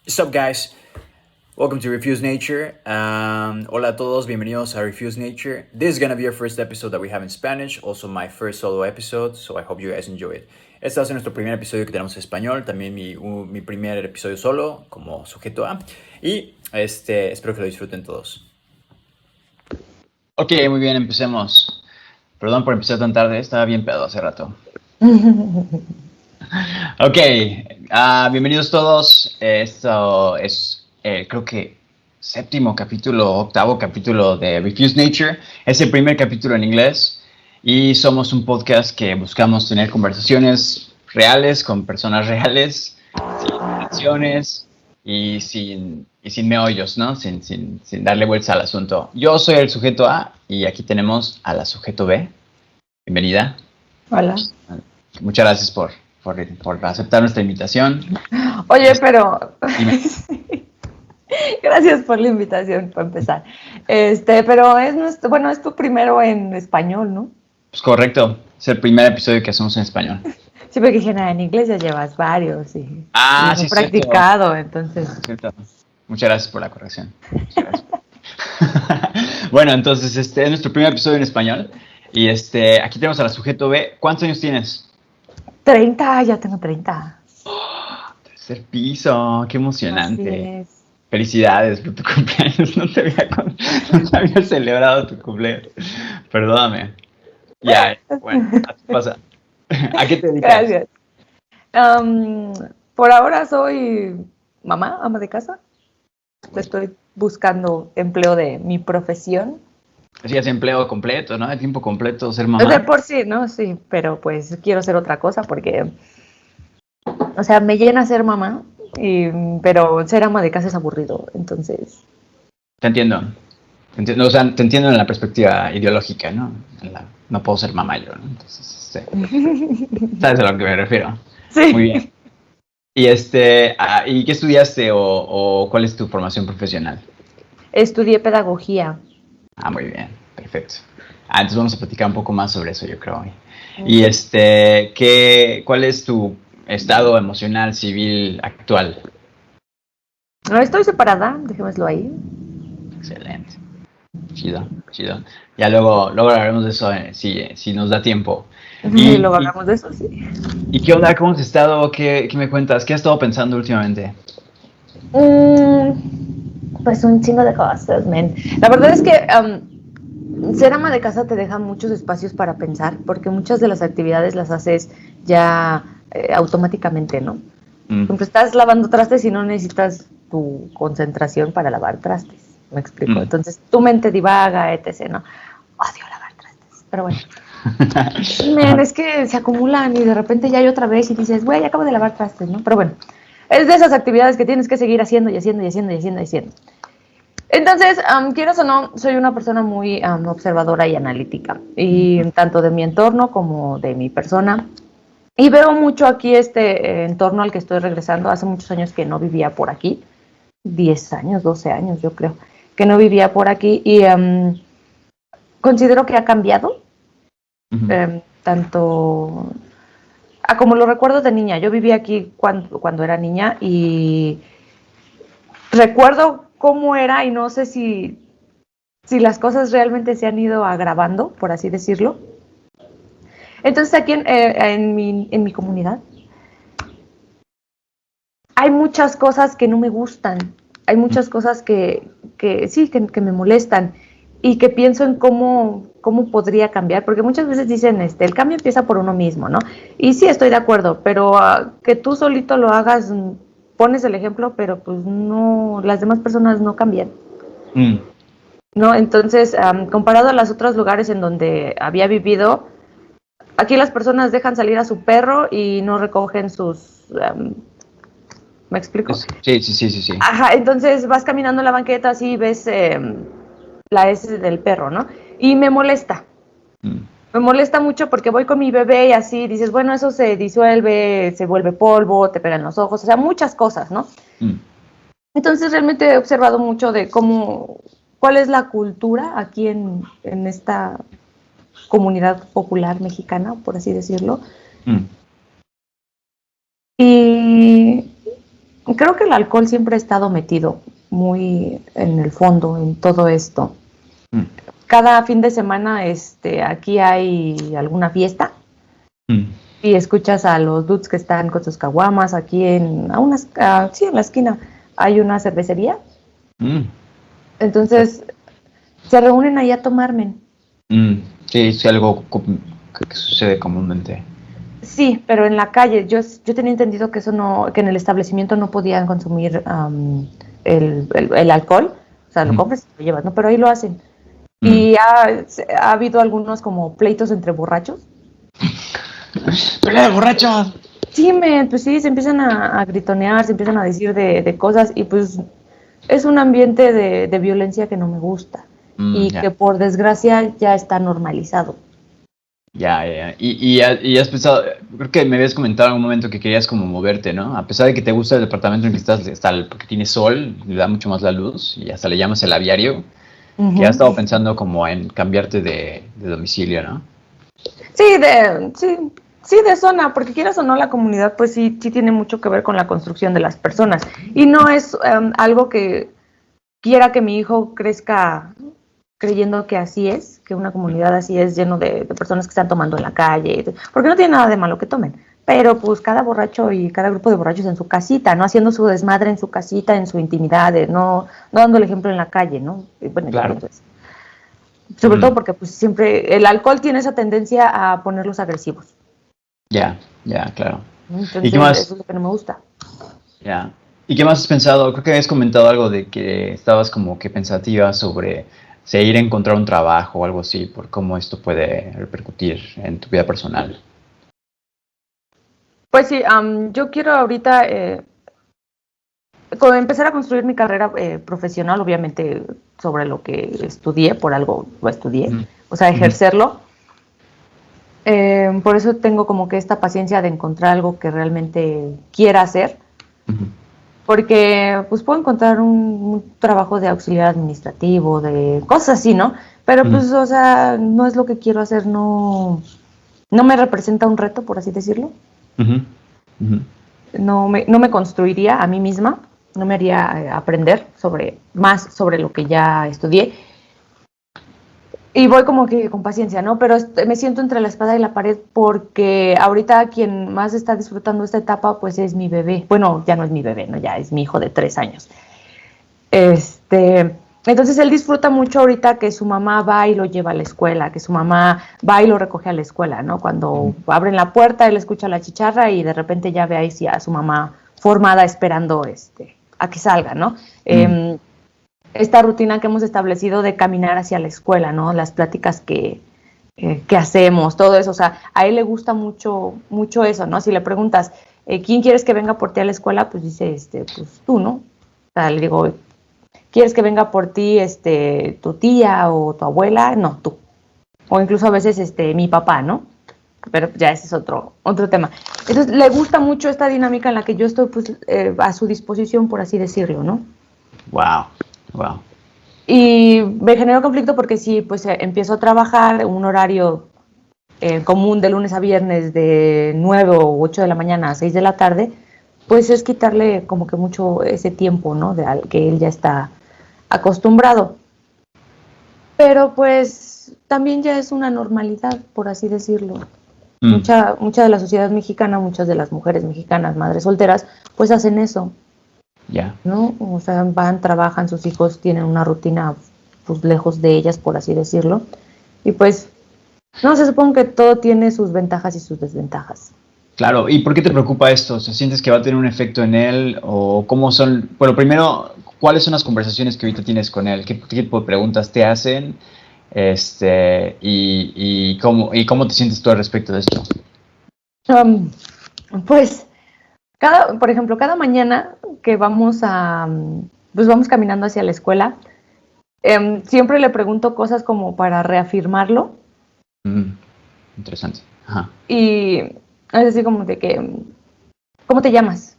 What's up, guys? Welcome to Refuse Nature. Hola a todos, bienvenidos a Refuse Nature. This is gonna be our first episode that we have in Spanish, also my first solo episode, so I hope you guys enjoy it. Este va a ser nuestro primer episodio que tenemos en español, también mi primer episodio solo como sujeto A, y espero que lo disfruten todos. Ok, muy bien, empecemos. Perdón por empezar tan tarde, estaba bien pedo hace rato. Ok, bienvenidos todos. Esto es, creo que, octavo capítulo de Refuse Nature. Es el primer capítulo en inglés y somos un podcast que buscamos tener conversaciones reales con personas reales, sin intenciones y sin meollos, ¿no? Sin darle vueltas al asunto. Yo soy el sujeto A y aquí tenemos a la sujeto B. Bienvenida. Hola. Muchas gracias por aceptar nuestra invitación. Oye, pero gracias por la invitación, para empezar. Pero es tu primero en español, ¿no? Pues correcto, es el primer episodio que hacemos en español. Sí, porque en inglés ya llevas varios y Sí, has practicado, cierto. entonces. Cierto. Muchas gracias por la corrección. Bueno, entonces es nuestro primer episodio en español y aquí tenemos a la sujeto B. ¿Cuántos años tienes? 30, ya tengo 30. Tercer piso, qué emocionante. Así es. Felicidades por tu cumpleaños, no te había celebrado tu cumpleaños. Perdóname. Ya, bueno, así pasa. ¿A qué te dedicas? Gracias. Por ahora soy mamá, ama de casa. Estoy buscando empleo de mi profesión. Sí, es empleo completo, ¿no? De tiempo completo, ser mamá. De por sí, ¿no? Sí, pero pues quiero hacer otra cosa porque, o sea, me llena ser mamá, pero ser ama de casa es aburrido, entonces. Te entiendo. O sea, te entiendo en la perspectiva ideológica, ¿no? No puedo ser mamá yo, ¿no? Entonces, ¿sabes a lo que me refiero? Sí. Muy bien. ¿Y y qué estudiaste o cuál es tu formación profesional? Estudié pedagogía. Ah, muy bien, perfecto. Entonces vamos a platicar un poco más sobre eso, yo creo hoy. Y ¿cuál es tu estado emocional civil actual? No estoy separada, dejémoslo ahí. Excelente. Chido. Ya luego hablaremos de eso si nos da tiempo. Y luego hablamos de eso, sí. ¿Y qué onda? ¿Cómo has estado? ¿Qué me cuentas? ¿Qué has estado pensando últimamente? Pues un chingo de cosas, men. La verdad es que ser ama de casa te deja muchos espacios para pensar, porque muchas de las actividades las haces ya automáticamente, ¿no? Por ejemplo, estás lavando trastes y no necesitas tu concentración para lavar trastes. ¿Me explico? Entonces, tu mente divaga, etc., ¿no? Odio lavar trastes, pero bueno. Men, es que se acumulan y de repente ya hay otra vez y dices, güey, acabo de lavar trastes, ¿no? Pero bueno, es de esas actividades que tienes que seguir haciendo. Entonces, quieras o no, soy una persona muy observadora y analítica, y tanto de mi entorno como de mi persona. Y veo mucho aquí este entorno al que estoy regresando. Hace muchos años que no vivía por aquí, 10 años, 12 años yo creo, que no vivía por aquí, y considero que ha cambiado, tanto a como lo recuerdo de niña. Yo vivía aquí cuando era niña y recuerdo cómo era, y no sé si las cosas realmente se han ido agravando, por así decirlo. Entonces aquí en mi comunidad hay muchas cosas que no me gustan, hay muchas cosas que me molestan, y que pienso en cómo podría cambiar, porque muchas veces dicen, el cambio empieza por uno mismo, ¿no? Y sí, estoy de acuerdo, pero que tú solito lo hagas, pones el ejemplo, pero pues no, las demás personas no cambian. ¿No? Entonces, comparado a los otros lugares en donde había vivido, aquí las personas dejan salir a su perro y no recogen sus... ¿me explico? Sí. Ajá, entonces vas caminando en la banqueta así y ves la S del perro, ¿no? Y me molesta. Me molesta mucho porque voy con mi bebé y así dices, bueno, eso se disuelve, se vuelve polvo, te pegan los ojos, o sea, muchas cosas, ¿no? Entonces realmente he observado mucho de cuál es la cultura aquí en esta comunidad popular mexicana, por así decirlo. Y Creo que el alcohol siempre ha estado metido muy en el fondo en todo esto. Mm. Cada fin de semana aquí hay alguna fiesta y escuchas a los dudes que están con sus caguamas aquí en la esquina hay una cervecería. Entonces se reúnen ahí a tomarme. Sí, es algo que sucede comúnmente. Sí, pero en la calle. Yo tenía entendido que que en el establecimiento no podían consumir el alcohol. O sea, lo compras y lo llevas, ¿no? Pero ahí lo hacen. Y ha habido algunos como pleitos entre borrachos. ¡Pelea de borrachos! Sí, pues sí, se empiezan a gritonear, se empiezan a decir de cosas y pues es un ambiente de violencia que no me gusta y Ya. que por desgracia ya está normalizado. Ya. Y has pensado, creo que me habías comentado en algún momento que querías como moverte, ¿no? A pesar de que te gusta el departamento en que estás, porque tiene sol, le da mucho más la luz y hasta le llamas el aviario, que has estado pensando como en cambiarte de domicilio, ¿no? Sí, de zona, porque quieras o no, la comunidad pues sí tiene mucho que ver con la construcción de las personas y no es algo que quiera que mi hijo crezca creyendo que así es, que una comunidad así es lleno de personas que están tomando en la calle, porque no tiene nada de malo que tomen, pero pues cada borracho y cada grupo de borrachos en su casita, ¿no? Haciendo su desmadre en su casita, en su intimidad, no dando el ejemplo en la calle, ¿no? Y bueno, Claro. Entonces, sobre todo porque pues siempre el alcohol tiene esa tendencia a ponerlos agresivos. Ya, claro. Entonces, ¿Y qué más? eso es lo que no me gusta. Ya. ¿Y qué más has pensado? Creo que habías comentado algo de que estabas como que pensativa sobre ir a encontrar un trabajo o algo así, por cómo esto puede repercutir en tu vida personal. Pues sí, yo quiero ahorita empezar a construir mi carrera profesional, obviamente sobre lo que estudié, por algo lo estudié, o sea, ejercerlo. Por eso tengo como que esta paciencia de encontrar algo que realmente quiera hacer, porque pues puedo encontrar un trabajo de auxiliar administrativo, de cosas así, ¿no? Pero pues, o sea, no es lo que quiero hacer, no me representa un reto, por así decirlo. No me construiría a mí misma, no me haría aprender más sobre lo que ya estudié. Y voy como que con paciencia, ¿no? Pero me siento entre la espada y la pared porque ahorita quien más está disfrutando esta etapa pues es mi bebé. Bueno, ya no es mi bebé, ¿no? Ya es mi hijo de 3 años. Entonces él disfruta mucho ahorita que su mamá va y lo lleva a la escuela, que su mamá va y lo recoge a la escuela, ¿no? Cuando abren la puerta, él escucha la chicharra y de repente ya ve ahí sí a su mamá formada esperando a que salga, ¿no? Esta rutina que hemos establecido de caminar hacia la escuela, ¿no? Las pláticas que hacemos, todo eso, o sea, a él le gusta mucho eso, ¿no? Si le preguntas, ¿quién quieres que venga por ti a la escuela? Pues dice, pues tú, ¿no? O sea, le digo, ¿quieres que venga por ti tu tía o tu abuela? No, tú. O incluso a veces mi papá, ¿no? Pero ya ese es otro tema. Entonces, le gusta mucho esta dinámica en la que yo estoy pues, a su disposición, por así decirlo, ¿no? Wow. Y me generó conflicto porque si pues empiezo a trabajar un horario común de lunes a viernes de 9 o 8 de la mañana a 6 de la tarde, pues es quitarle como que mucho ese tiempo, ¿no? Al que él ya está acostumbrado. Pero pues también ya es una normalidad, por así decirlo. Mucha de la sociedad mexicana, muchas de las mujeres mexicanas, madres solteras, pues hacen eso. ¿No? O sea, trabajan, sus hijos tienen una rutina pues lejos de ellas, por así decirlo. Y pues, no, se supone que todo tiene sus ventajas y sus desventajas. Claro, ¿y por qué te preocupa esto? ¿Sientes que va a tener un efecto en él? ¿O cómo son? Bueno, primero, ¿cuáles son las conversaciones que ahorita tienes con él? ¿Qué tipo de preguntas te hacen? Y cómo te sientes tú al respecto de esto? Pues, por ejemplo, cada mañana que vamos caminando hacia la escuela, siempre le pregunto cosas como para reafirmarlo. Interesante. Ajá. Y es así como de que, ¿cómo te llamas?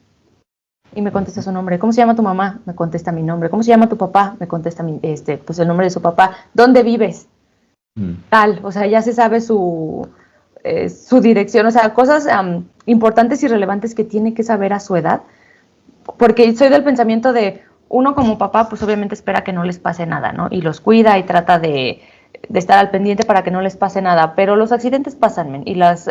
Y me contesta su nombre. ¿Cómo se llama tu mamá? Me contesta mi nombre. ¿Cómo se llama tu papá? Me contesta pues el nombre de su papá. ¿Dónde vives? Tal, o sea, ya se sabe su dirección, o sea, cosas importantes y relevantes que tiene que saber a su edad, porque soy del pensamiento de uno como papá, pues obviamente espera que no les pase nada, ¿no? Y los cuida y trata de estar al pendiente para que no les pase nada, pero los accidentes pasan, men, y las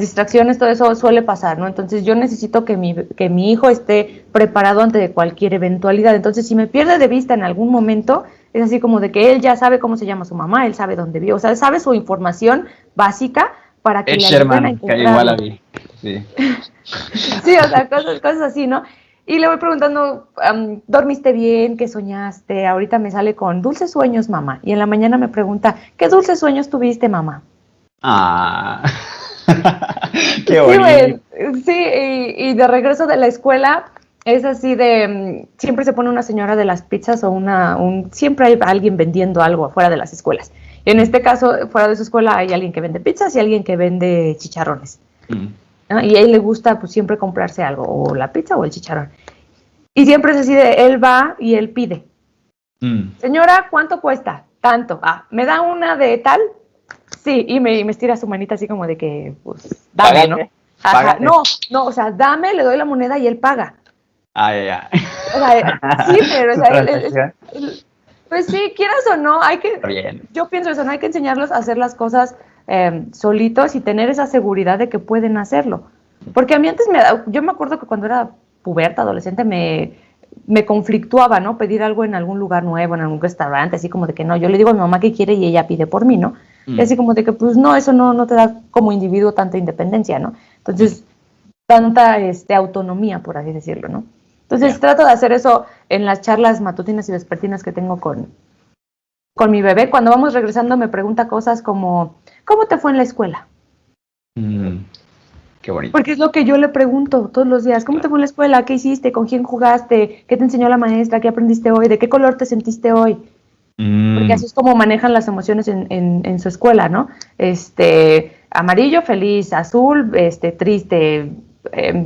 distracciones, todo eso suele pasar, ¿no? Entonces yo necesito que mi hijo esté preparado ante cualquier eventualidad. Entonces si me pierde de vista en algún momento, es así como de que él ya sabe cómo se llama su mamá, él sabe dónde vive, o sea, sabe su información básica para que Ed le ayuden a Sherman, que igual encontrarlo. la vi. Sí. Sí, o sea, cosas así, ¿no? Y le voy preguntando, ¿dormiste bien? ¿Qué soñaste? Ahorita me sale con dulces sueños, mamá. Y en la mañana me pregunta, ¿qué dulces sueños tuviste, mamá? Ah, qué Sí, bonito. güey, sí, y de regreso de la escuela es así de, siempre se pone una señora de las pizzas o siempre hay alguien vendiendo algo afuera de las escuelas. En este caso, fuera de su escuela hay alguien que vende pizzas y alguien que vende chicharrones. Mm, ¿No? Y a él le gusta pues siempre comprarse algo, o la pizza o el chicharrón. Y siempre es así de, él va y él pide. mm. Señora, ¿cuánto cuesta? Tanto. Ah, ¿me da una de tal? Sí, y me estira su manita así como de que, pues, dame, ¿no? Págale, Ajá, págale. no, o sea, dame, le doy la moneda y él paga. Ah, ya, O sea, sí, ya. pero, o Su sea, transacción. pues sí, quieras o no, Está bien. yo pienso eso, no hay que enseñarlos a hacer las cosas solitos y tener esa seguridad de que pueden hacerlo. Porque a mí antes yo me acuerdo que cuando era puberta, adolescente, me conflictuaba, ¿no? Pedir algo en algún lugar nuevo, en algún restaurante, así como de que no, yo le digo a mi mamá que quiere y ella pide por mí, ¿no? Y Mm, así como de que, pues no, eso no te da como individuo tanta independencia, ¿no? Entonces, tanta autonomía, por así decirlo, ¿no? Entonces, ya. trato de hacer eso en las charlas matutinas y vespertinas que tengo con mi bebé. Cuando vamos regresando me pregunta cosas como, ¿cómo te fue en la escuela? Mm, qué bonito. Porque es lo que yo le pregunto todos los días. ¿Cómo te fue en la escuela? ¿Qué hiciste? ¿Con quién jugaste? ¿Qué te enseñó la maestra? ¿Qué aprendiste hoy? ¿De qué color te sentiste hoy? Porque Mm, así es como manejan las emociones en su escuela, ¿no? Amarillo, feliz; azul, triste;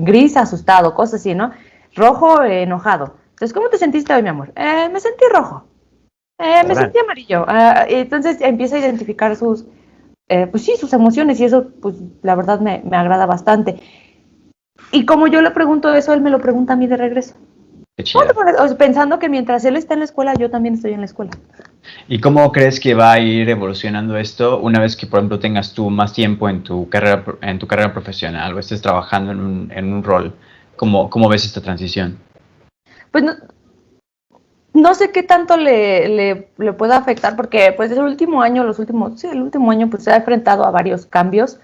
gris, asustado; cosas así, ¿no? Rojo, enojado. Entonces, ¿cómo te sentiste hoy, mi amor? Me sentí rojo. Me órale. sentí amarillo. Entonces empieza a identificar pues sí, sus emociones, y eso, pues la verdad me agrada bastante. Y como yo le pregunto eso, él me lo pregunta a mí de regreso. Qué ¿Cómo te chido. pones? O sea, pensando que mientras él está en la escuela, yo también estoy en la escuela. ¿Y cómo crees que va a ir evolucionando esto una vez que, por ejemplo, tengas tú más tiempo en tu carrera profesional o estés trabajando en un rol? ¿Cómo ves esta transición? Pues no sé qué tanto le pueda afectar, porque pues el último año, el último año pues se ha enfrentado a varios cambios,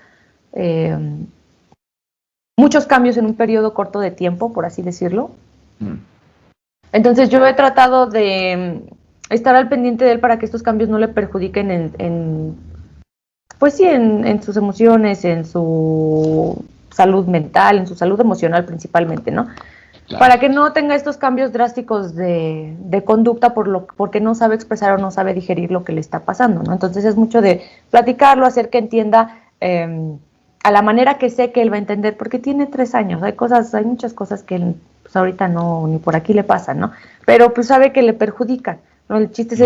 eh, muchos cambios en un periodo corto de tiempo, por así decirlo. Mm, Entonces yo he tratado de estar al pendiente de él para que estos cambios no le perjudiquen pues sí, en sus emociones, en su salud mental, en su salud emocional principalmente, ¿no? claro. Para que no tenga estos cambios drásticos de conducta porque no sabe expresar o no sabe digerir lo que le está pasando, ¿no? Entonces es mucho de platicarlo, hacer que entienda a la manera que sé que él va a entender, porque tiene 3 años, hay muchas cosas que él, pues ahorita no, ni por aquí le pasan, ¿no? Pero pues sabe que le perjudican, ¿no? El chiste es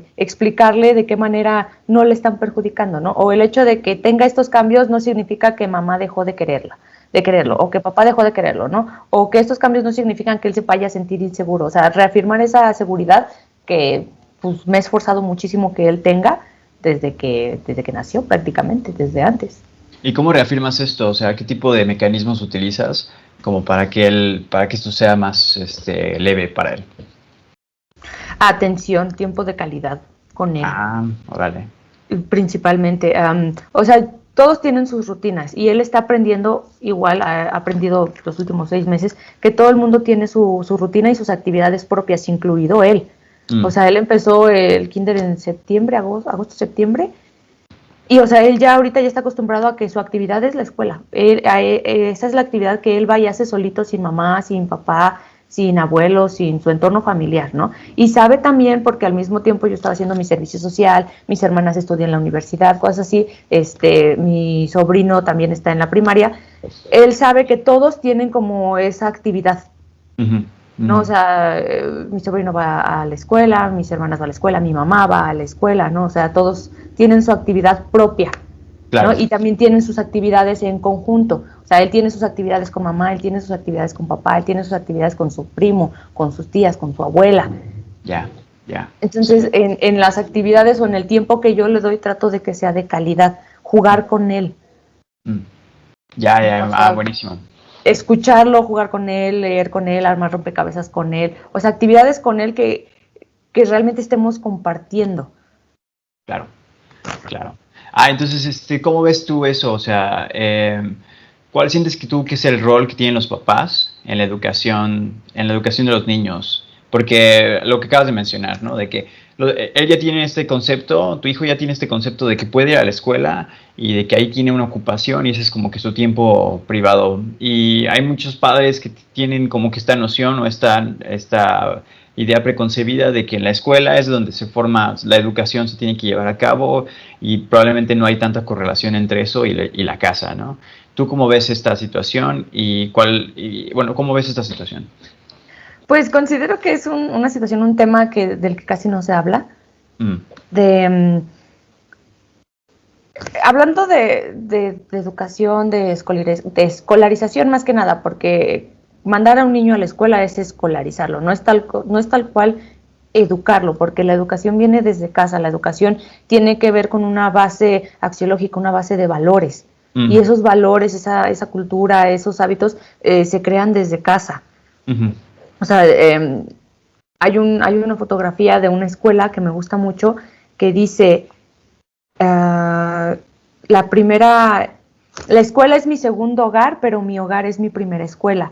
Mm, explicarle de qué manera no le están perjudicando, ¿no? O el hecho de que tenga estos cambios no significa que mamá dejó de quererlo, mm. o que papá dejó de quererlo, ¿no? O que estos cambios no significan que él se vaya a sentir inseguro, o sea, reafirmar esa seguridad que pues me he esforzado muchísimo que él tenga desde que nació prácticamente, desde antes. ¿Y cómo reafirmas esto? O sea, ¿qué tipo de mecanismos utilizas como para que esto sea más leve para él? Atención, tiempo de calidad con él, Ah, órale. principalmente. O sea, todos tienen sus rutinas y él está aprendiendo, igual ha aprendido los últimos 6 meses, que todo el mundo tiene su rutina y sus actividades propias, incluido él. O Mm, sea, él empezó el kinder en septiembre, agosto, septiembre. Y, o sea, él ya ahorita ya está acostumbrado a que su actividad es la escuela. Esa es la actividad que él va y hace solito, sin mamá, sin papá, sin abuelo, sin su entorno familiar, ¿no? Y sabe también, porque al mismo tiempo yo estaba haciendo mi servicio social, mis hermanas estudian en la universidad, cosas así, mi sobrino también está en la primaria. Él sabe que todos tienen como esa actividad, ujú, ¿no? ujú. O sea, mi sobrino va a la escuela, mis hermanas van a la escuela, mi mamá va a la escuela, ¿no? O sea, todos tienen su actividad propia. Claro. ¿no? Y también tienen sus actividades en conjunto. O sea, él tiene sus actividades con mamá, él tiene sus actividades con papá, él tiene sus actividades con su primo, con sus tías, con su abuela. Ya, ya. Entonces, Sí. en las actividades o en el tiempo que yo le doy, trato de que sea de calidad, jugar con él. Mm. Ya, ya. O Ah, sea, buenísimo. escucharlo, jugar con él, leer con él, armar rompecabezas con él. O sea, actividades con él que realmente estemos compartiendo. Claro, claro. Ah, entonces, ¿cómo ves tú eso? O sea, ¿cuál sientes que es el rol que tienen los papás en la educación de los niños? Porque lo que acabas de mencionar, ¿no? De que él ya tiene este concepto, tu hijo ya tiene este concepto de que puede ir a la escuela y de que ahí tiene una ocupación y ese es como que su tiempo privado. Y hay muchos padres que tienen como que esta noción o esta idea preconcebida de que en la escuela es donde se forma, la educación se tiene que llevar a cabo y probablemente no hay tanta correlación entre eso y la casa, ¿no? ¿Tú cómo ves esta situación bueno, cómo ves esta situación? Pues considero que es una situación, un tema del que casi no se habla. Mm. Hablando de educación, de escolarización más que nada, porque mandar a un niño a la escuela es escolarizarlo, no es tal cual educarlo, porque la educación viene desde casa, la educación tiene que ver con una base axiológica, una base de valores, y esos valores, esa cultura, esos hábitos se crean desde casa. Uh-huh. O sea, hay una fotografía de una escuela que me gusta mucho que dice, la escuela es mi segundo hogar, pero mi hogar es mi primera escuela.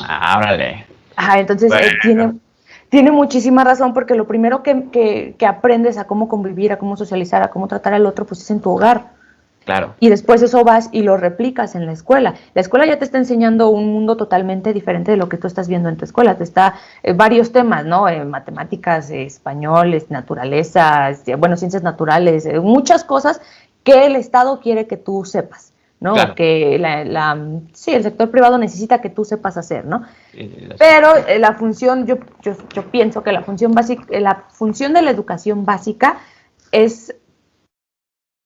Ah, órale. Ajá, entonces Bueno. tiene muchísima razón, porque lo primero que aprendes a cómo convivir, a cómo socializar, a cómo tratar al otro, pues es en tu hogar. Claro. Y después eso vas y lo replicas en la escuela. La escuela ya te está enseñando un mundo totalmente diferente de lo que tú estás viendo en tu escuela. Te está varios temas, ¿no? Matemáticas, español, naturaleza, bueno, ciencias naturales, muchas cosas que el Estado quiere que tú sepas, ¿no? Claro. Que sí, el sector privado necesita que tú sepas hacer, ¿no? Pero la función, yo pienso que la función de la educación básica es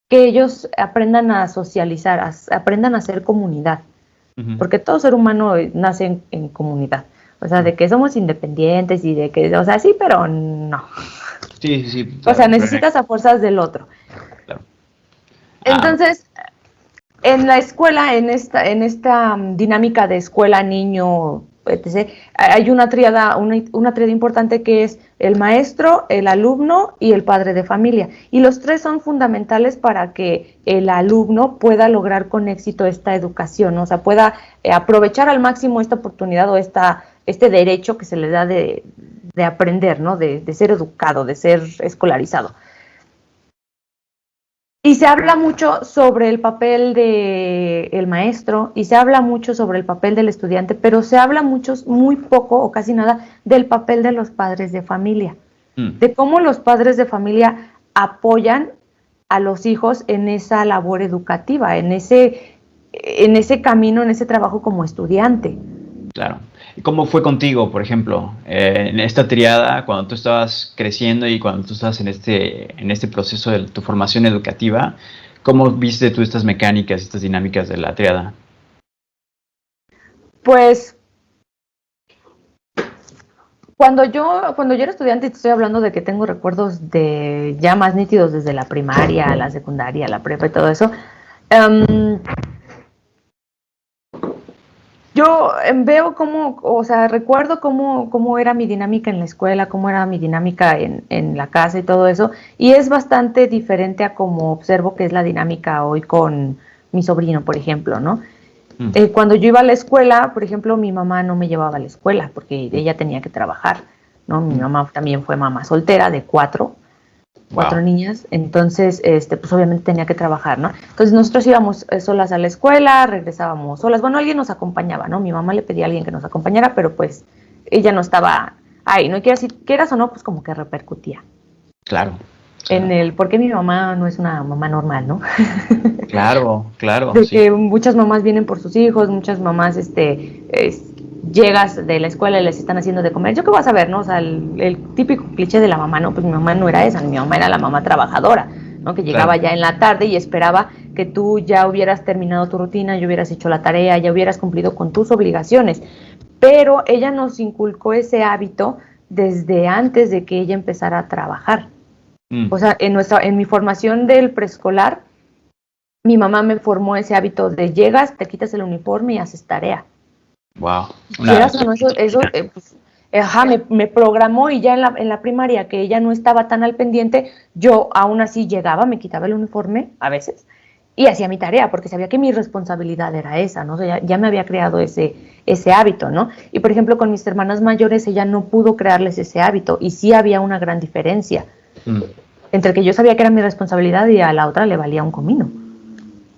que ellos aprendan a socializar, aprendan a ser comunidad, Uh-huh. porque todo ser humano nace en comunidad, o sea, de que somos independientes y de que, o sea, sí, pero no. Sí, sí, sí. Claro, o sea, necesitas a fuerzas del otro. Claro. Entonces, en la escuela, en esta dinámica de escuela, niño, etc., hay una tríada importante que es el maestro, el alumno y el padre de familia. Y los tres son fundamentales para que el alumno pueda lograr con éxito esta educación, ¿no? O sea, pueda aprovechar al máximo esta oportunidad o este derecho que se le da de aprender, ¿no? De ser educado, de ser escolarizado. Y se habla mucho sobre el papel del maestro y se habla mucho sobre el papel del estudiante, pero se habla muy poco o casi nada del papel de los padres de familia, de cómo los padres de familia apoyan a los hijos en esa labor educativa, en ese camino, en ese trabajo como estudiante. Claro. ¿Y cómo fue contigo, por ejemplo, en esta triada, cuando tú estabas creciendo y cuando tú estabas en este proceso de tu formación educativa? ¿Cómo viste tú estas mecánicas, estas dinámicas de la triada? Pues cuando yo era estudiante, y te estoy hablando de que tengo recuerdos de ya más nítidos desde la primaria, la secundaria, la prepa y todo eso, yo veo recuerdo cómo era mi dinámica en la escuela, cómo era mi dinámica en la casa y todo eso, y es bastante diferente a cómo observo que es la dinámica hoy con mi sobrino, por ejemplo, ¿no? Cuando yo iba a la escuela, por ejemplo, mi mamá no me llevaba a la escuela porque ella tenía que trabajar, ¿no? Mi mamá también fue mamá soltera de cuatro niñas, entonces, pues obviamente tenía que trabajar, ¿no? Entonces nosotros íbamos solas a la escuela, regresábamos solas, bueno, alguien nos acompañaba, ¿no? Mi mamá le pedía a alguien que nos acompañara, pero pues ella no estaba ahí, ¿no? Si quieras o no, pues como que repercutía. Claro. Porque mi mamá no es una mamá normal, ¿no? Claro, claro. De que muchas mamás vienen por sus hijos, muchas mamás, llegas de la escuela y les están haciendo de comer. ¿Yo qué vas a ver, no? O sea, el típico cliché de la mamá, ¿no? Pues mi mamá no era esa, mi mamá era la mamá trabajadora, ¿no? Que llegaba ya en la tarde y esperaba que tú ya hubieras terminado tu rutina, ya hubieras hecho la tarea, ya hubieras cumplido con tus obligaciones. Pero ella nos inculcó ese hábito desde antes de que ella empezara a trabajar. O sea, en mi formación del preescolar, mi mamá me formó ese hábito de llegas, te quitas el uniforme y haces tarea. Wow. Quieras o no, pues, me programó, y ya en la primaria, que ella no estaba tan al pendiente, yo aún así llegaba, me quitaba el uniforme a veces y hacía mi tarea, porque sabía que mi responsabilidad era esa, ¿no? O sea, ya me había creado ese hábito, ¿no? Y por ejemplo, con mis hermanas mayores, ella no pudo crearles ese hábito, y sí había una gran diferencia entre que yo sabía que era mi responsabilidad y a la otra le valía un comino.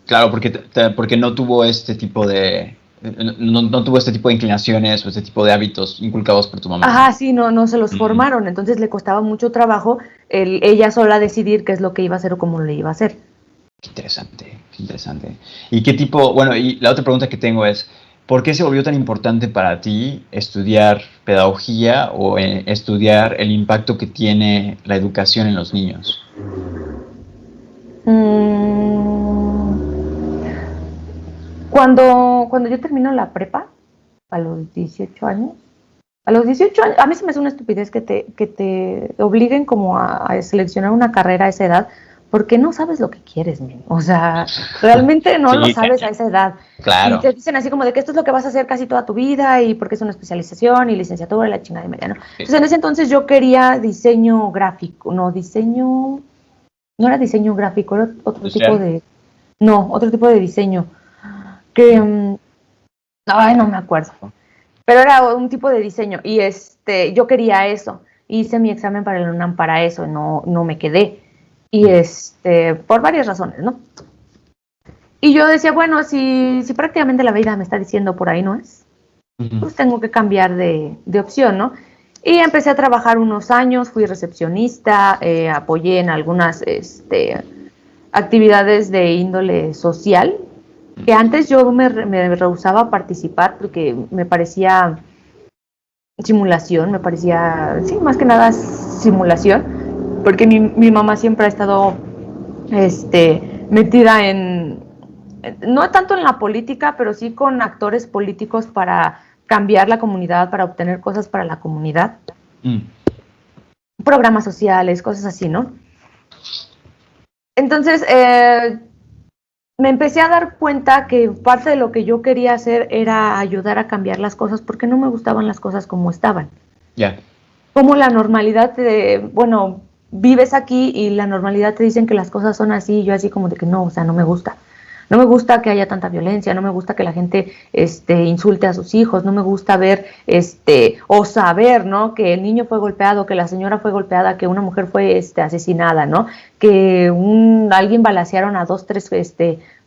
Claro, porque no tuvo este tipo de... No tuvo este tipo de inclinaciones o este tipo de hábitos inculcados por tu mamá. Ajá, sí, no se los formaron, entonces le costaba mucho trabajo ella sola decidir qué es lo que iba a hacer o cómo lo iba a hacer. Qué interesante, qué interesante. ¿Y qué tipo, bueno, y la otra pregunta que tengo es, ¿por qué se volvió tan importante para ti estudiar pedagogía o estudiar el impacto que tiene la educación en los niños? Cuando yo termino la prepa, a los 18 años, a mí se me hace una estupidez que te obliguen como a seleccionar una carrera a esa edad, porque no sabes lo que quieres, men. O sea, realmente no lo sabes a esa edad. Claro. Y te dicen así como de que esto es lo que vas a hacer casi toda tu vida, y porque es una especialización y licenciatura y la chingada y media, ¿no? Entonces, en ese entonces yo quería diseño gráfico, no era diseño gráfico, era otro tipo de diseño, que, no me acuerdo, pero era un tipo de diseño, y yo quería eso, hice mi examen para el UNAM para eso, no me quedé, y por varias razones, ¿no? Y yo decía, bueno, si prácticamente la vida me está diciendo por ahí no es, pues tengo que cambiar de opción, ¿no? Y empecé a trabajar unos años, fui recepcionista, apoyé en algunas actividades de índole social, que antes yo me rehusaba a participar porque me parecía simulación, sí, más que nada simulación, porque mi mamá siempre ha estado metida no tanto en la política, pero sí con actores políticos para cambiar la comunidad, para obtener cosas para la comunidad, programas sociales, cosas así, ¿no? Entonces, me empecé a dar cuenta que parte de lo que yo quería hacer era ayudar a cambiar las cosas, porque no me gustaban las cosas como estaban. Ya. Como la normalidad vives aquí y la normalidad te dicen que las cosas son así, y yo así como de que no, o sea, no me gusta. No me gusta que haya tanta violencia, no me gusta que la gente insulte a sus hijos, no me gusta ver o saber, ¿no?, que el niño fue golpeado, que la señora fue golpeada, que una mujer fue asesinada, ¿no?, que alguien balacearon a 2, 3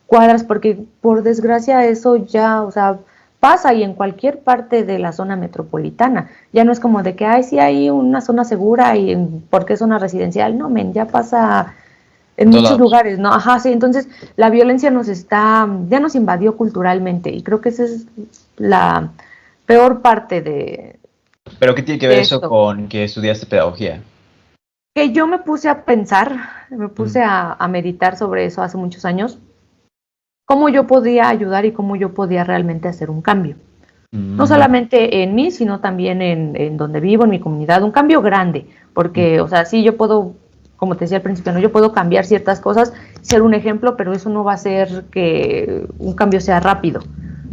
cuadras, porque por desgracia eso ya, o sea, pasa, y en cualquier parte de la zona metropolitana. Ya no es como de que, ay, sí hay una zona segura y porque es zona residencial. No, ya pasa en muchos lugares, ¿no? Ajá, sí, entonces la violencia ya nos invadió culturalmente, y creo que esa es la peor parte de... ¿Pero qué tiene que ver eso con que estudiaste pedagogía? Que yo me puse a pensar, me puse a meditar sobre eso hace muchos años, cómo yo podía ayudar y cómo yo podía realmente hacer un cambio. No solamente en mí, sino también en donde vivo, en mi comunidad, un cambio grande, porque, o sea, sí, yo puedo, como te decía al principio, ¿no?, yo puedo cambiar ciertas cosas, ser un ejemplo, pero eso no va a hacer que un cambio sea rápido,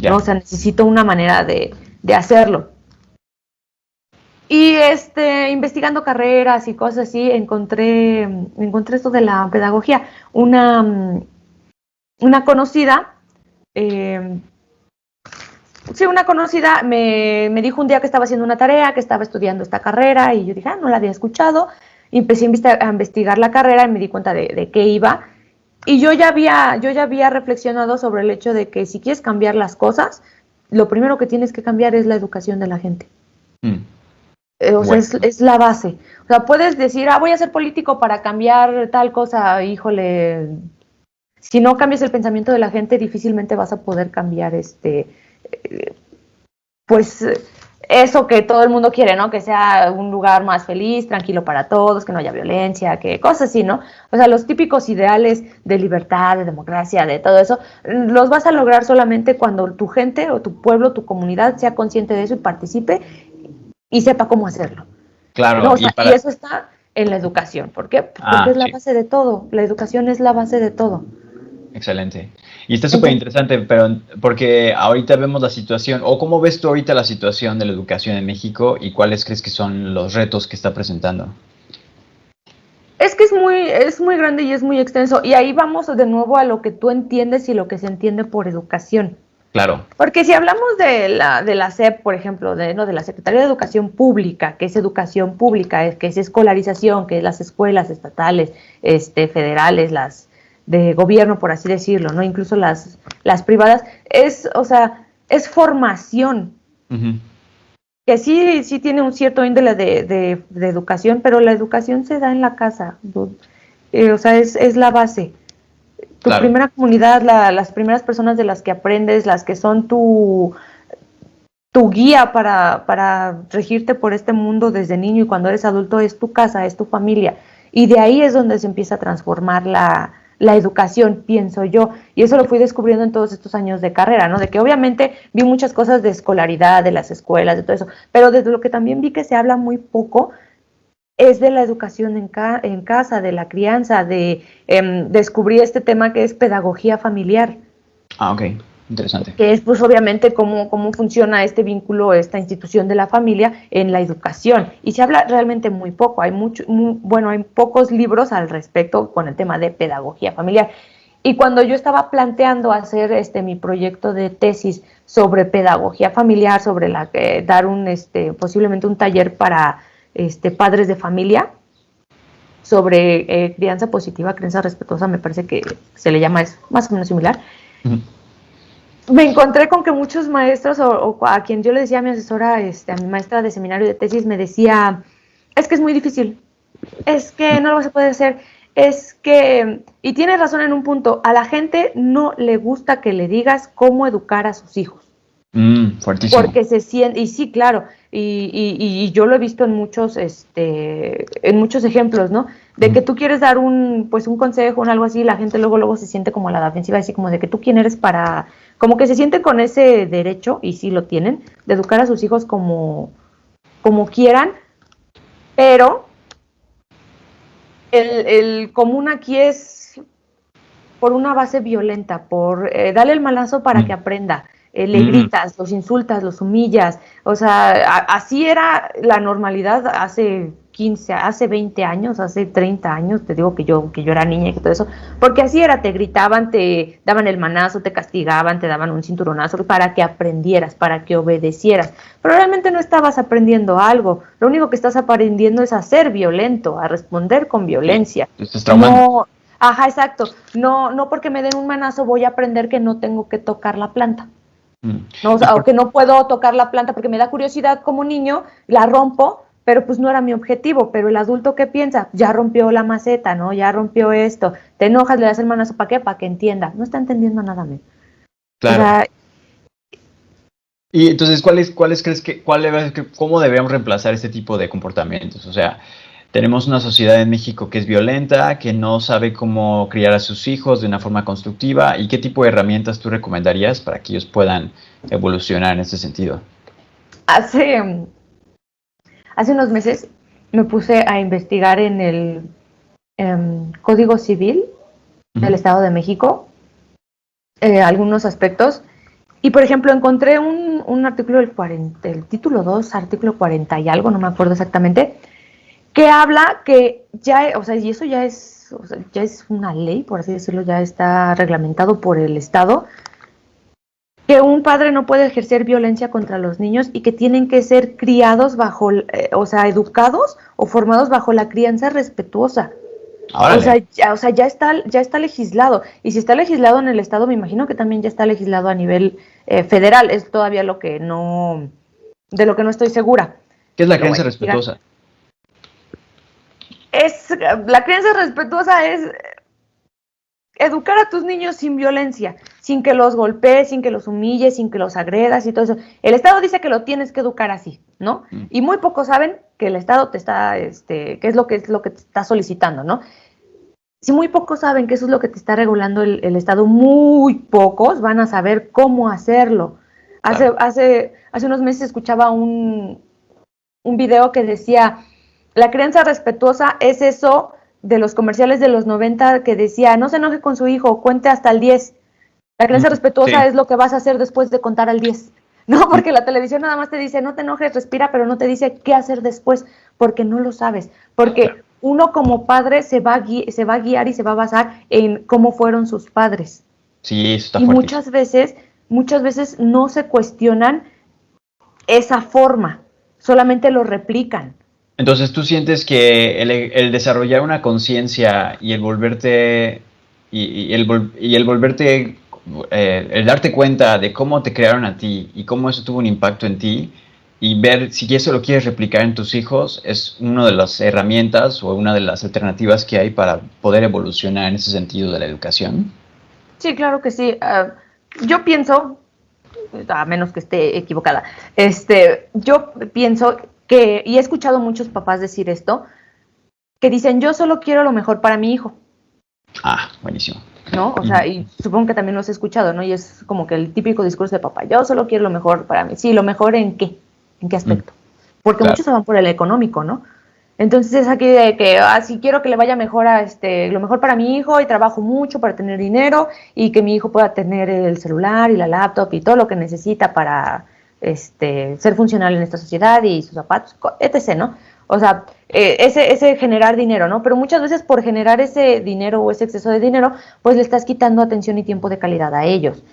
¿no? O sea, necesito una manera de hacerlo. Y investigando carreras y cosas así, encontré esto de la pedagogía. Una conocida, una conocida me dijo un día que estaba haciendo una tarea, que estaba estudiando esta carrera, y yo dije, no la había escuchado, y empecé a investigar la carrera y me di cuenta de qué iba, y yo ya había reflexionado sobre el hecho de que si quieres cambiar las cosas, lo primero que tienes que cambiar es la educación de la gente. O sea, es la base. O sea, puedes decir, voy a ser político para cambiar tal cosa, híjole, si no cambias el pensamiento de la gente, difícilmente vas a poder cambiar eso que todo el mundo quiere, ¿no? Que sea un lugar más feliz, tranquilo para todos, que no haya violencia, que cosas así, ¿no? O sea, los típicos ideales de libertad, de democracia, de todo eso, los vas a lograr solamente cuando tu gente o tu pueblo, tu comunidad sea consciente de eso y participe y sepa cómo hacerlo. Claro, No, o sea, y eso está en la educación. ¿Por qué? Pues porque es la sí. base de todo. La educación es la base de todo. Excelente. Y está súper interesante, pero porque ahorita vemos la situación, o cómo ves tú ahorita la situación de la educación en México y cuáles crees que son los retos que está presentando. Es que es muy grande y es muy extenso. Y ahí vamos de nuevo a lo que tú entiendes y lo que se entiende por educación. Claro. Porque si hablamos de la SEP, por ejemplo, de la Secretaría de Educación Pública, que es educación pública, que es escolarización, que es las escuelas estatales, federales, las de gobierno, por así decirlo, ¿no? Incluso las privadas, o sea, es formación, Uh-huh. que sí tiene un cierto índole de educación, pero la educación se da en la casa, o sea, es la base. Tu Claro. primera comunidad, las primeras personas de las que aprendes, las que son tu guía para regirte por este mundo desde niño y cuando eres adulto, es tu casa, es tu familia. Y de ahí es donde se empieza a transformar la educación, pienso yo. Y eso lo fui descubriendo en todos estos años de carrera, ¿no? De que obviamente vi muchas cosas de escolaridad, de las escuelas, de todo eso, pero desde lo que también vi que se habla muy poco es de la educación en casa, de la crianza, descubrir este tema que es pedagogía familiar. Ah, ok. Interesante. Que es pues obviamente cómo funciona este vínculo, esta institución de la familia en la educación. Y se habla realmente muy poco, hay hay pocos libros al respecto con el tema de pedagogía familiar. Y cuando yo estaba planteando hacer mi proyecto de tesis sobre pedagogía familiar, sobre dar posiblemente un taller para padres de familia, sobre crianza positiva, crianza respetuosa, me parece que se le llama, es más o menos similar. Uh-huh. Me encontré con que muchos maestros, o a quien yo le decía a mi asesora, a mi maestra de seminario de tesis, me decía, es que es muy difícil, es que no lo se puede hacer, es que, y tiene razón en un punto, a la gente no le gusta que le digas cómo educar a sus hijos. Fuertísimo. Porque se siente, y sí, claro, y yo lo he visto en muchos ejemplos, ¿no? De que tú quieres dar un consejo o algo así, la gente luego se siente como a la defensiva, así como de que tú quién eres para, como que se siente con ese derecho, y sí lo tienen, de educar a sus hijos como quieran, pero el común aquí es por una base violenta, por darle el malazo para que aprenda. Le gritas, los insultas, los humillas, o sea, así era la normalidad hace 20 años, hace 30 años, te digo que yo era niña y todo eso, porque así era, te gritaban, te daban el manazo, te castigaban, te daban un cinturonazo para que aprendieras, para que obedecieras, pero realmente no estabas aprendiendo algo, lo único que estás aprendiendo es a ser violento, a responder con violencia. Sí, estás traumando. Ajá, exacto, no porque me den un manazo voy a aprender que no tengo que tocar la planta. No, o sea, o que no puedo tocar la planta porque me da curiosidad como niño, la rompo, pero pues no era mi objetivo. Pero el adulto, ¿qué piensa? Ya rompió la maceta, ¿no? Ya rompió esto. Te enojas, le das el manazo, ¿para qué? Para que entienda. No está entendiendo nada, ¿me? Claro. O sea, y entonces, cómo deberíamos reemplazar este tipo de comportamientos? O sea, tenemos una sociedad en México que es violenta, que no sabe cómo criar a sus hijos de una forma constructiva. ¿Y qué tipo de herramientas tú recomendarías para que ellos puedan evolucionar en ese sentido? Hace unos meses me puse a investigar en el Código Civil del Estado de México algunos aspectos. Y, por ejemplo, encontré un artículo del título 2, artículo 40 y algo, no me acuerdo exactamente, que habla que ya, o sea, y eso ya es una ley, por así decirlo, ya está reglamentado por el Estado, que un padre no puede ejercer violencia contra los niños y que tienen que ser criados bajo, educados o formados bajo la crianza respetuosa. O sea, ya está legislado. Y si está legislado en el Estado, me imagino que también ya está legislado a nivel federal. Es todavía de lo que no estoy segura. ¿Qué es la crianza respetuosa? La crianza respetuosa es educar a tus niños sin violencia, sin que los golpees, sin que los humilles, sin que los agredas y todo eso. El Estado dice que lo tienes que educar así, ¿no? Y muy pocos saben que el Estado te está, qué es lo que te está solicitando, ¿no? Si muy pocos saben que eso es lo que te está regulando el Estado, muy pocos van a saber cómo hacerlo. Hace unos meses escuchaba un video que decía, la crianza respetuosa es eso de los comerciales de los 90 que decía, no se enoje con su hijo, cuente hasta el 10. La crianza respetuosa es lo que vas a hacer después de contar al 10. No, porque la televisión nada más te dice, no te enojes, respira, pero no te dice qué hacer después, porque no lo sabes. Porque uno como padre se va a guiar y se va a basar en cómo fueron sus padres. Sí, eso está y fuertísimo. muchas veces no se cuestionan esa forma, solamente lo replican. Entonces, ¿tú sientes que el desarrollar una conciencia y el volverte el darte cuenta de cómo te crearon a ti y cómo eso tuvo un impacto en ti y ver si eso lo quieres replicar en tus hijos es una de las herramientas o una de las alternativas que hay para poder evolucionar en ese sentido de la educación? Sí, claro que sí. Yo pienso, a menos que esté equivocada, yo pienso que, y he escuchado muchos papás decir esto, que dicen, yo solo quiero lo mejor para mi hijo. Ah, buenísimo. ¿No? O sea, y supongo que también lo has escuchado, ¿no? Y es como que el típico discurso de papá, yo solo quiero lo mejor para mí. Sí, ¿lo mejor en qué? ¿En qué aspecto? Porque Claro. muchos se van por el económico, ¿no? Entonces es aquí de que, si quiero que le vaya mejor lo mejor para mi hijo y trabajo mucho para tener dinero y que mi hijo pueda tener el celular y la laptop y todo lo que necesita para ser funcional en esta sociedad y sus zapatos, etc., ¿no? O sea, ese generar dinero, ¿no? Pero muchas veces por generar ese dinero o ese exceso de dinero, pues le estás quitando atención y tiempo de calidad a ellos,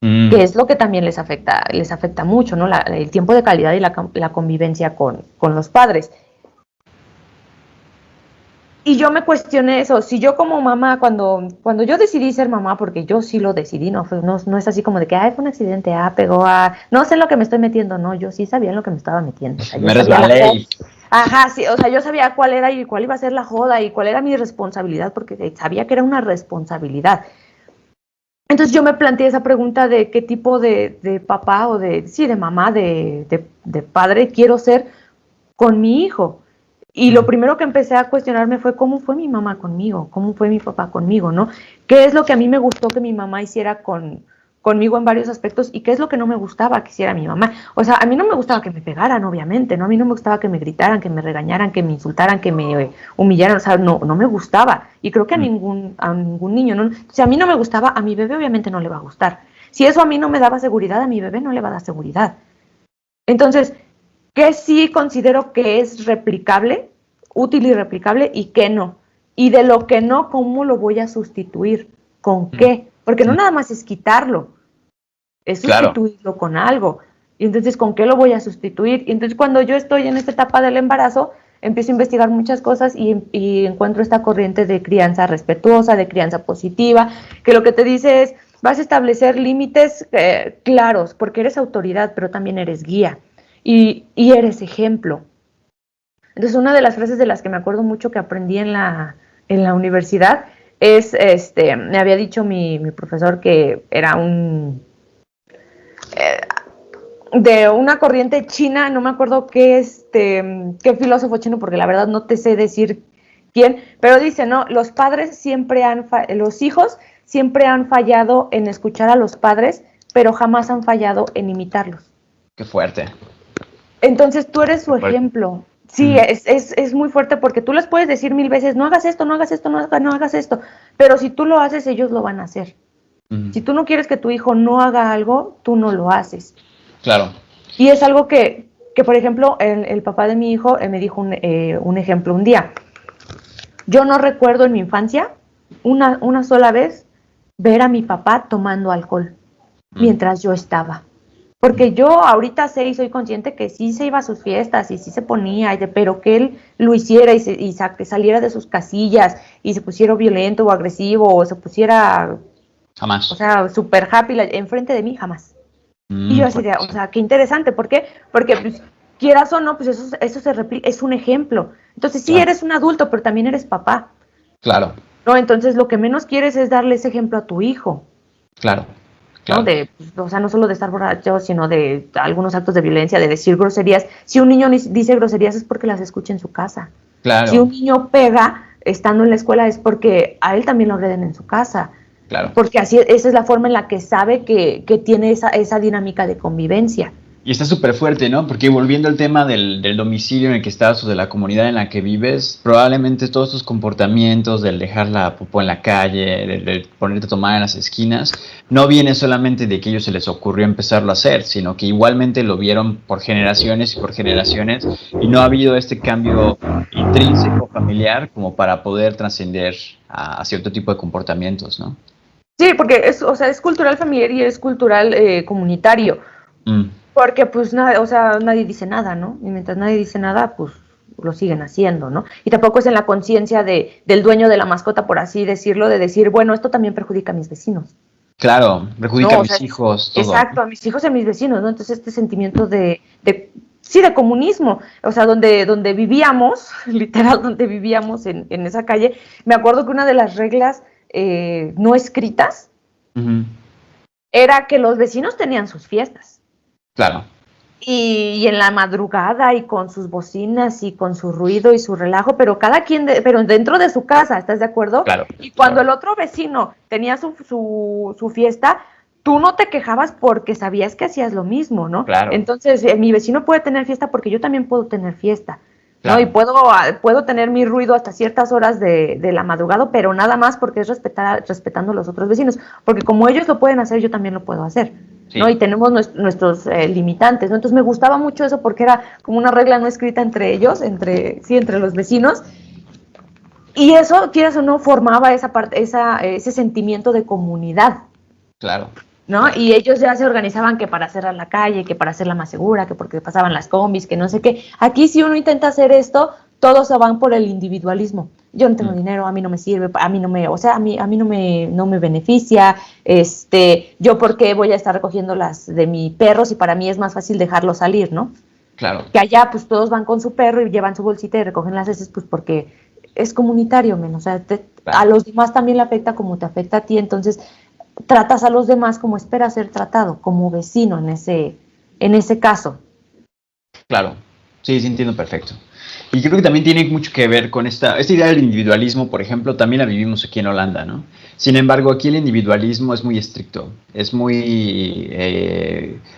que es lo que también les afecta mucho, ¿no? El tiempo de calidad y la convivencia con los padres. Y yo me cuestioné eso, si yo como mamá, cuando yo decidí ser mamá, porque yo sí lo decidí, no es así como de que, fue un accidente, pegó, no sé en lo que me estoy metiendo, no, yo sí sabía en lo que me estaba metiendo. O sea, Me resbalé. Ajá, sí, o sea, yo sabía cuál era y cuál iba a ser la joda y cuál era mi responsabilidad, porque sabía que era una responsabilidad. Entonces yo me planteé esa pregunta de qué tipo de papá o de mamá, de padre quiero ser con mi hijo. Y lo primero que empecé a cuestionarme fue cómo fue mi mamá conmigo, cómo fue mi papá conmigo, ¿no? ¿Qué es lo que a mí me gustó que mi mamá hiciera conmigo en varios aspectos y qué es lo que no me gustaba que hiciera mi mamá? O sea, a mí no me gustaba que me pegaran, obviamente, ¿no? A mí no me gustaba que me gritaran, que me regañaran, que me insultaran, que me humillaran, o sea, no me gustaba. Y creo que a ningún niño, ¿no? Si a mí no me gustaba, a mi bebé obviamente no le va a gustar. Si eso a mí no me daba seguridad, a mi bebé no le va a dar seguridad. Entonces, ¿qué sí considero que es replicable, útil y replicable, y qué no? Y de lo que no, ¿cómo lo voy a sustituir? ¿Con qué? Porque no nada más es quitarlo, es sustituirlo con algo. Y entonces, ¿con qué lo voy a sustituir? Y entonces, cuando yo estoy en esta etapa del embarazo, empiezo a investigar muchas cosas y encuentro esta corriente de crianza respetuosa, de crianza positiva, que lo que te dice es, vas a establecer límites claros, porque eres autoridad, pero también eres guía. Y eres ejemplo. Entonces, una de las frases de las que me acuerdo mucho que aprendí en la universidad es, me había dicho mi profesor que era de una corriente china, no me acuerdo qué filósofo chino, porque la verdad no te sé decir quién, pero dice, no, los hijos siempre han fallado en escuchar a los padres, pero jamás han fallado en imitarlos. Qué fuerte. Entonces tú eres su ejemplo. Sí, es muy fuerte porque tú les puedes decir 1000 veces, no hagas esto, no hagas esto, no hagas esto, pero si tú lo haces, ellos lo van a hacer. Si tú no quieres que tu hijo no haga algo, tú no lo haces. Claro. Y es algo que por ejemplo, el papá de mi hijo me dijo un ejemplo un día. Yo no recuerdo en mi infancia una sola vez ver a mi papá tomando alcohol mientras yo estaba. Porque yo ahorita sé y soy consciente que sí se iba a sus fiestas y sí se ponía, pero que él lo hiciera y que saliera de sus casillas y se pusiera violento o agresivo o se pusiera... Jamás. O sea, súper happy enfrente de mí, jamás. Y yo así de, o sea, qué interesante. ¿Por qué? Porque pues, quieras o no, pues eso se replica, es un ejemplo. Entonces sí eres un adulto, pero también eres papá. Claro. No, entonces lo que menos quieres es darle ese ejemplo a tu hijo. Claro. ¿no? Claro. O sea, no solo de estar borracho, sino de algunos actos de violencia, de decir groserías. Si un niño dice groserías es porque las escucha en su casa. Si Claro, un niño pega estando en la escuela es porque a él también lo agreden en su casa. claro. Porque así, esa es la forma en la que sabe que tiene esa dinámica de convivencia. Y está súper fuerte, ¿no? Porque volviendo al tema del domicilio en el que estás o de la comunidad en la que vives, probablemente todos estos comportamientos del dejar la popó en la calle, del ponerte a tomar en las esquinas, no viene solamente de que a ellos se les ocurrió empezarlo a hacer, sino que igualmente lo vieron por generaciones y por generaciones y no ha habido este cambio intrínseco familiar como para poder trascender a cierto tipo de comportamientos, ¿no? Sí, porque o sea, es cultural familiar y es cultural comunitario. Mm, Porque pues nada, o sea, nadie dice nada, ¿no? Y mientras nadie dice nada, pues lo siguen haciendo, ¿no? Y tampoco es en la conciencia del dueño de la mascota, por así decirlo, de decir, bueno, esto también perjudica a mis vecinos. claro, perjudica No, a o sea, mis hijos, todo, ¿no? exacto, a mis hijos y a mis vecinos, ¿no? Entonces este sentimiento sí, de comunismo, o sea, donde vivíamos, literal, donde vivíamos en esa calle, me acuerdo que una de las reglas no escritas Ujú, era que los vecinos tenían sus fiestas. claro. Y en la madrugada y con sus bocinas y con su ruido y su relajo, pero cada quien, pero dentro de su casa, ¿estás de acuerdo? Claro, Y cuando claro, el otro vecino tenía su fiesta, tú no te quejabas porque sabías que hacías lo mismo, ¿no? claro, Entonces, mi vecino puede tener fiesta porque yo también puedo tener fiesta, ¿no? Y claro, puedo tener mi ruido hasta ciertas horas de la madrugada, pero nada más porque es respetando a los otros vecinos, porque como ellos lo pueden hacer, yo también lo puedo hacer. ¿No? Y sí, tenemos nuestros limitantes, ¿no? Entonces me gustaba mucho eso porque era como una regla no escrita entre ellos, entre los vecinos, y eso, quieras o no, formaba ese sentimiento de comunidad, claro, ¿no? claro, Y ellos ya se organizaban que para cerrar la calle, que para hacerla más segura, que porque pasaban las combis, que no sé qué. Aquí si uno intenta hacer esto, todos se van por el individualismo. Yo no tengo mm, dinero, a mí no me sirve, a mí no me, o sea, a mí no me beneficia, yo por qué voy a estar recogiendo las de mi perro si para mí es más fácil dejarlo salir, ¿no? claro, Que allá pues todos van con su perro y llevan su bolsita y recogen las heces pues porque es comunitario, men, o sea, a claro, los demás también le afecta como te afecta a ti, entonces tratas a los demás como esperas ser tratado, como vecino en ese caso. claro. Sí, sí, entiendo perfecto. Y creo que también tiene mucho que ver con esta idea del individualismo, por ejemplo, también la vivimos aquí en Holanda, ¿no? Sin embargo, aquí el individualismo es muy estricto, es muy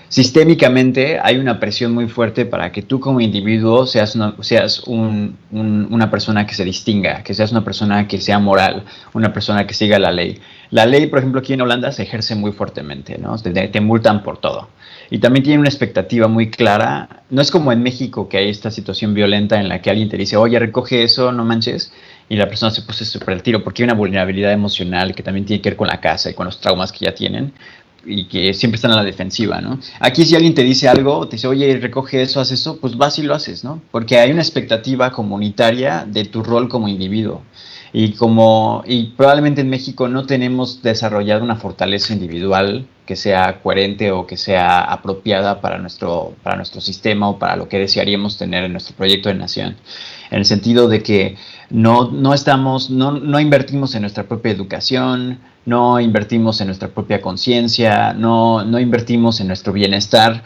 sistémicamente hay una presión muy fuerte para que tú como individuo seas una persona que se distinga, que seas una persona que sea moral, una persona que siga la ley. La ley, por ejemplo, aquí en Holanda se ejerce muy fuertemente, ¿no? Te multan por todo. Y también tiene una expectativa muy clara. No es como en México que hay esta situación violenta en la que alguien te dice, oye, recoge eso, no manches. Y la persona se puso súper al tiro porque hay una vulnerabilidad emocional que también tiene que ver con la casa y con los traumas que ya tienen y que siempre están a la defensiva, ¿no? Aquí si alguien te dice algo, te dice, oye, recoge eso, haz eso, pues vas y lo haces, ¿no? Porque hay una expectativa comunitaria de tu rol como individuo. Y probablemente en México no tenemos desarrollado una fortaleza individual que sea coherente o que sea apropiada para nuestro sistema o para lo que desearíamos tener en nuestro proyecto de nación. En el sentido de que no invertimos en nuestra propia educación, no invertimos en nuestra propia conciencia, no invertimos en nuestro bienestar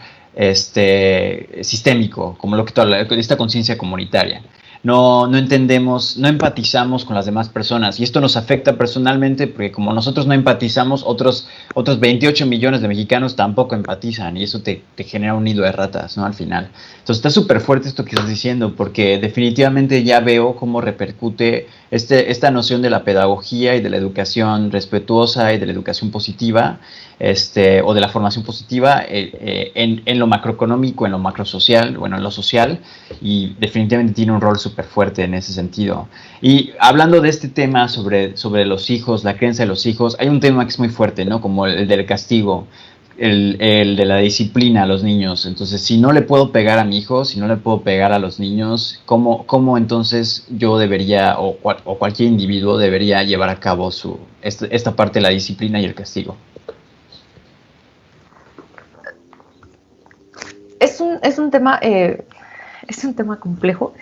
sistémico, como lo que esta conciencia comunitaria. No entendemos, no empatizamos con las demás personas y esto nos afecta personalmente porque como nosotros no empatizamos, otros 28 millones de mexicanos tampoco empatizan y eso te genera un nido de ratas, ¿no? Al final. Entonces está súper fuerte esto que estás diciendo porque definitivamente ya veo cómo repercute esta noción de la pedagogía y de la educación respetuosa y de la educación positiva o de la formación positiva en lo macroeconómico, en lo macrosocial, bueno, en lo social, y definitivamente tiene un rol súper fuerte en ese sentido. Y hablando de este tema sobre los hijos, la creencia de los hijos, hay un tema que es muy fuerte, ¿no? Como el del castigo. El de la disciplina a los niños. Entonces, si no le puedo pegar a mi hijo, si no le puedo pegar a los niños, ¿cómo entonces yo debería, o cualquier individuo debería llevar a cabo esta parte de la disciplina y el castigo? Es un tema complejo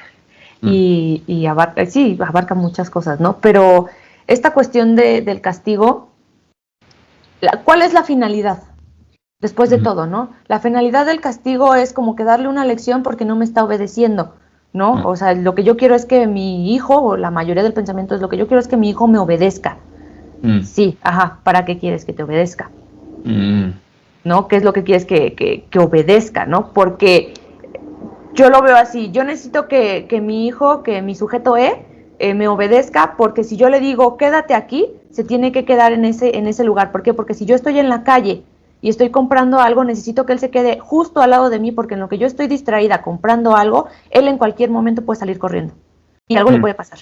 y abarca muchas cosas, ¿no? Pero esta cuestión del castigo, ¿Cuál es la finalidad? Después de todo, ¿no? La finalidad del castigo es como que darle una lección porque no me está obedeciendo, ¿no? O sea, lo que yo quiero es que mi hijo, o la mayoría del pensamiento es lo que yo quiero es que mi hijo me obedezca. Sí, ajá, ¿para qué quieres que te obedezca? ¿No? ¿Qué es lo que quieres que obedezca, ¿no? Porque yo lo veo así, yo necesito que mi hijo, que mi sujeto me obedezca, porque si yo le digo, quédate aquí, se tiene que quedar en ese lugar. ¿Por qué? Porque si yo estoy en la calle y estoy comprando algo, necesito que él se quede justo al lado de mí, porque en lo que yo estoy distraída comprando algo, él en cualquier momento puede salir corriendo y algo le puede pasar,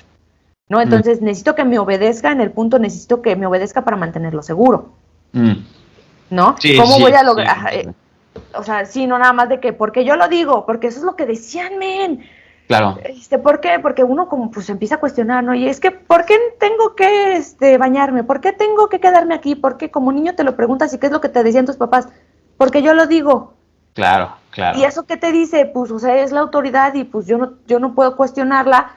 ¿no? Entonces necesito que me obedezca en el punto, necesito que me obedezca para mantenerlo seguro, ¿no? Sí, ¿Cómo sí, voy a lograr? sí. O sea, sí, no nada más de que, porque yo lo digo, porque eso es lo que decían, men. Claro. ¿Por qué? Porque uno como pues empieza a cuestionar, ¿no? Y es que, ¿por qué tengo que bañarme? ¿Por qué tengo que quedarme aquí? ¿Por qué? Como niño te lo preguntas y qué es lo que te decían tus papás. Porque yo lo digo. Claro, claro. ¿Y eso qué te dice? Pues, o sea, es la autoridad y pues yo no puedo cuestionarla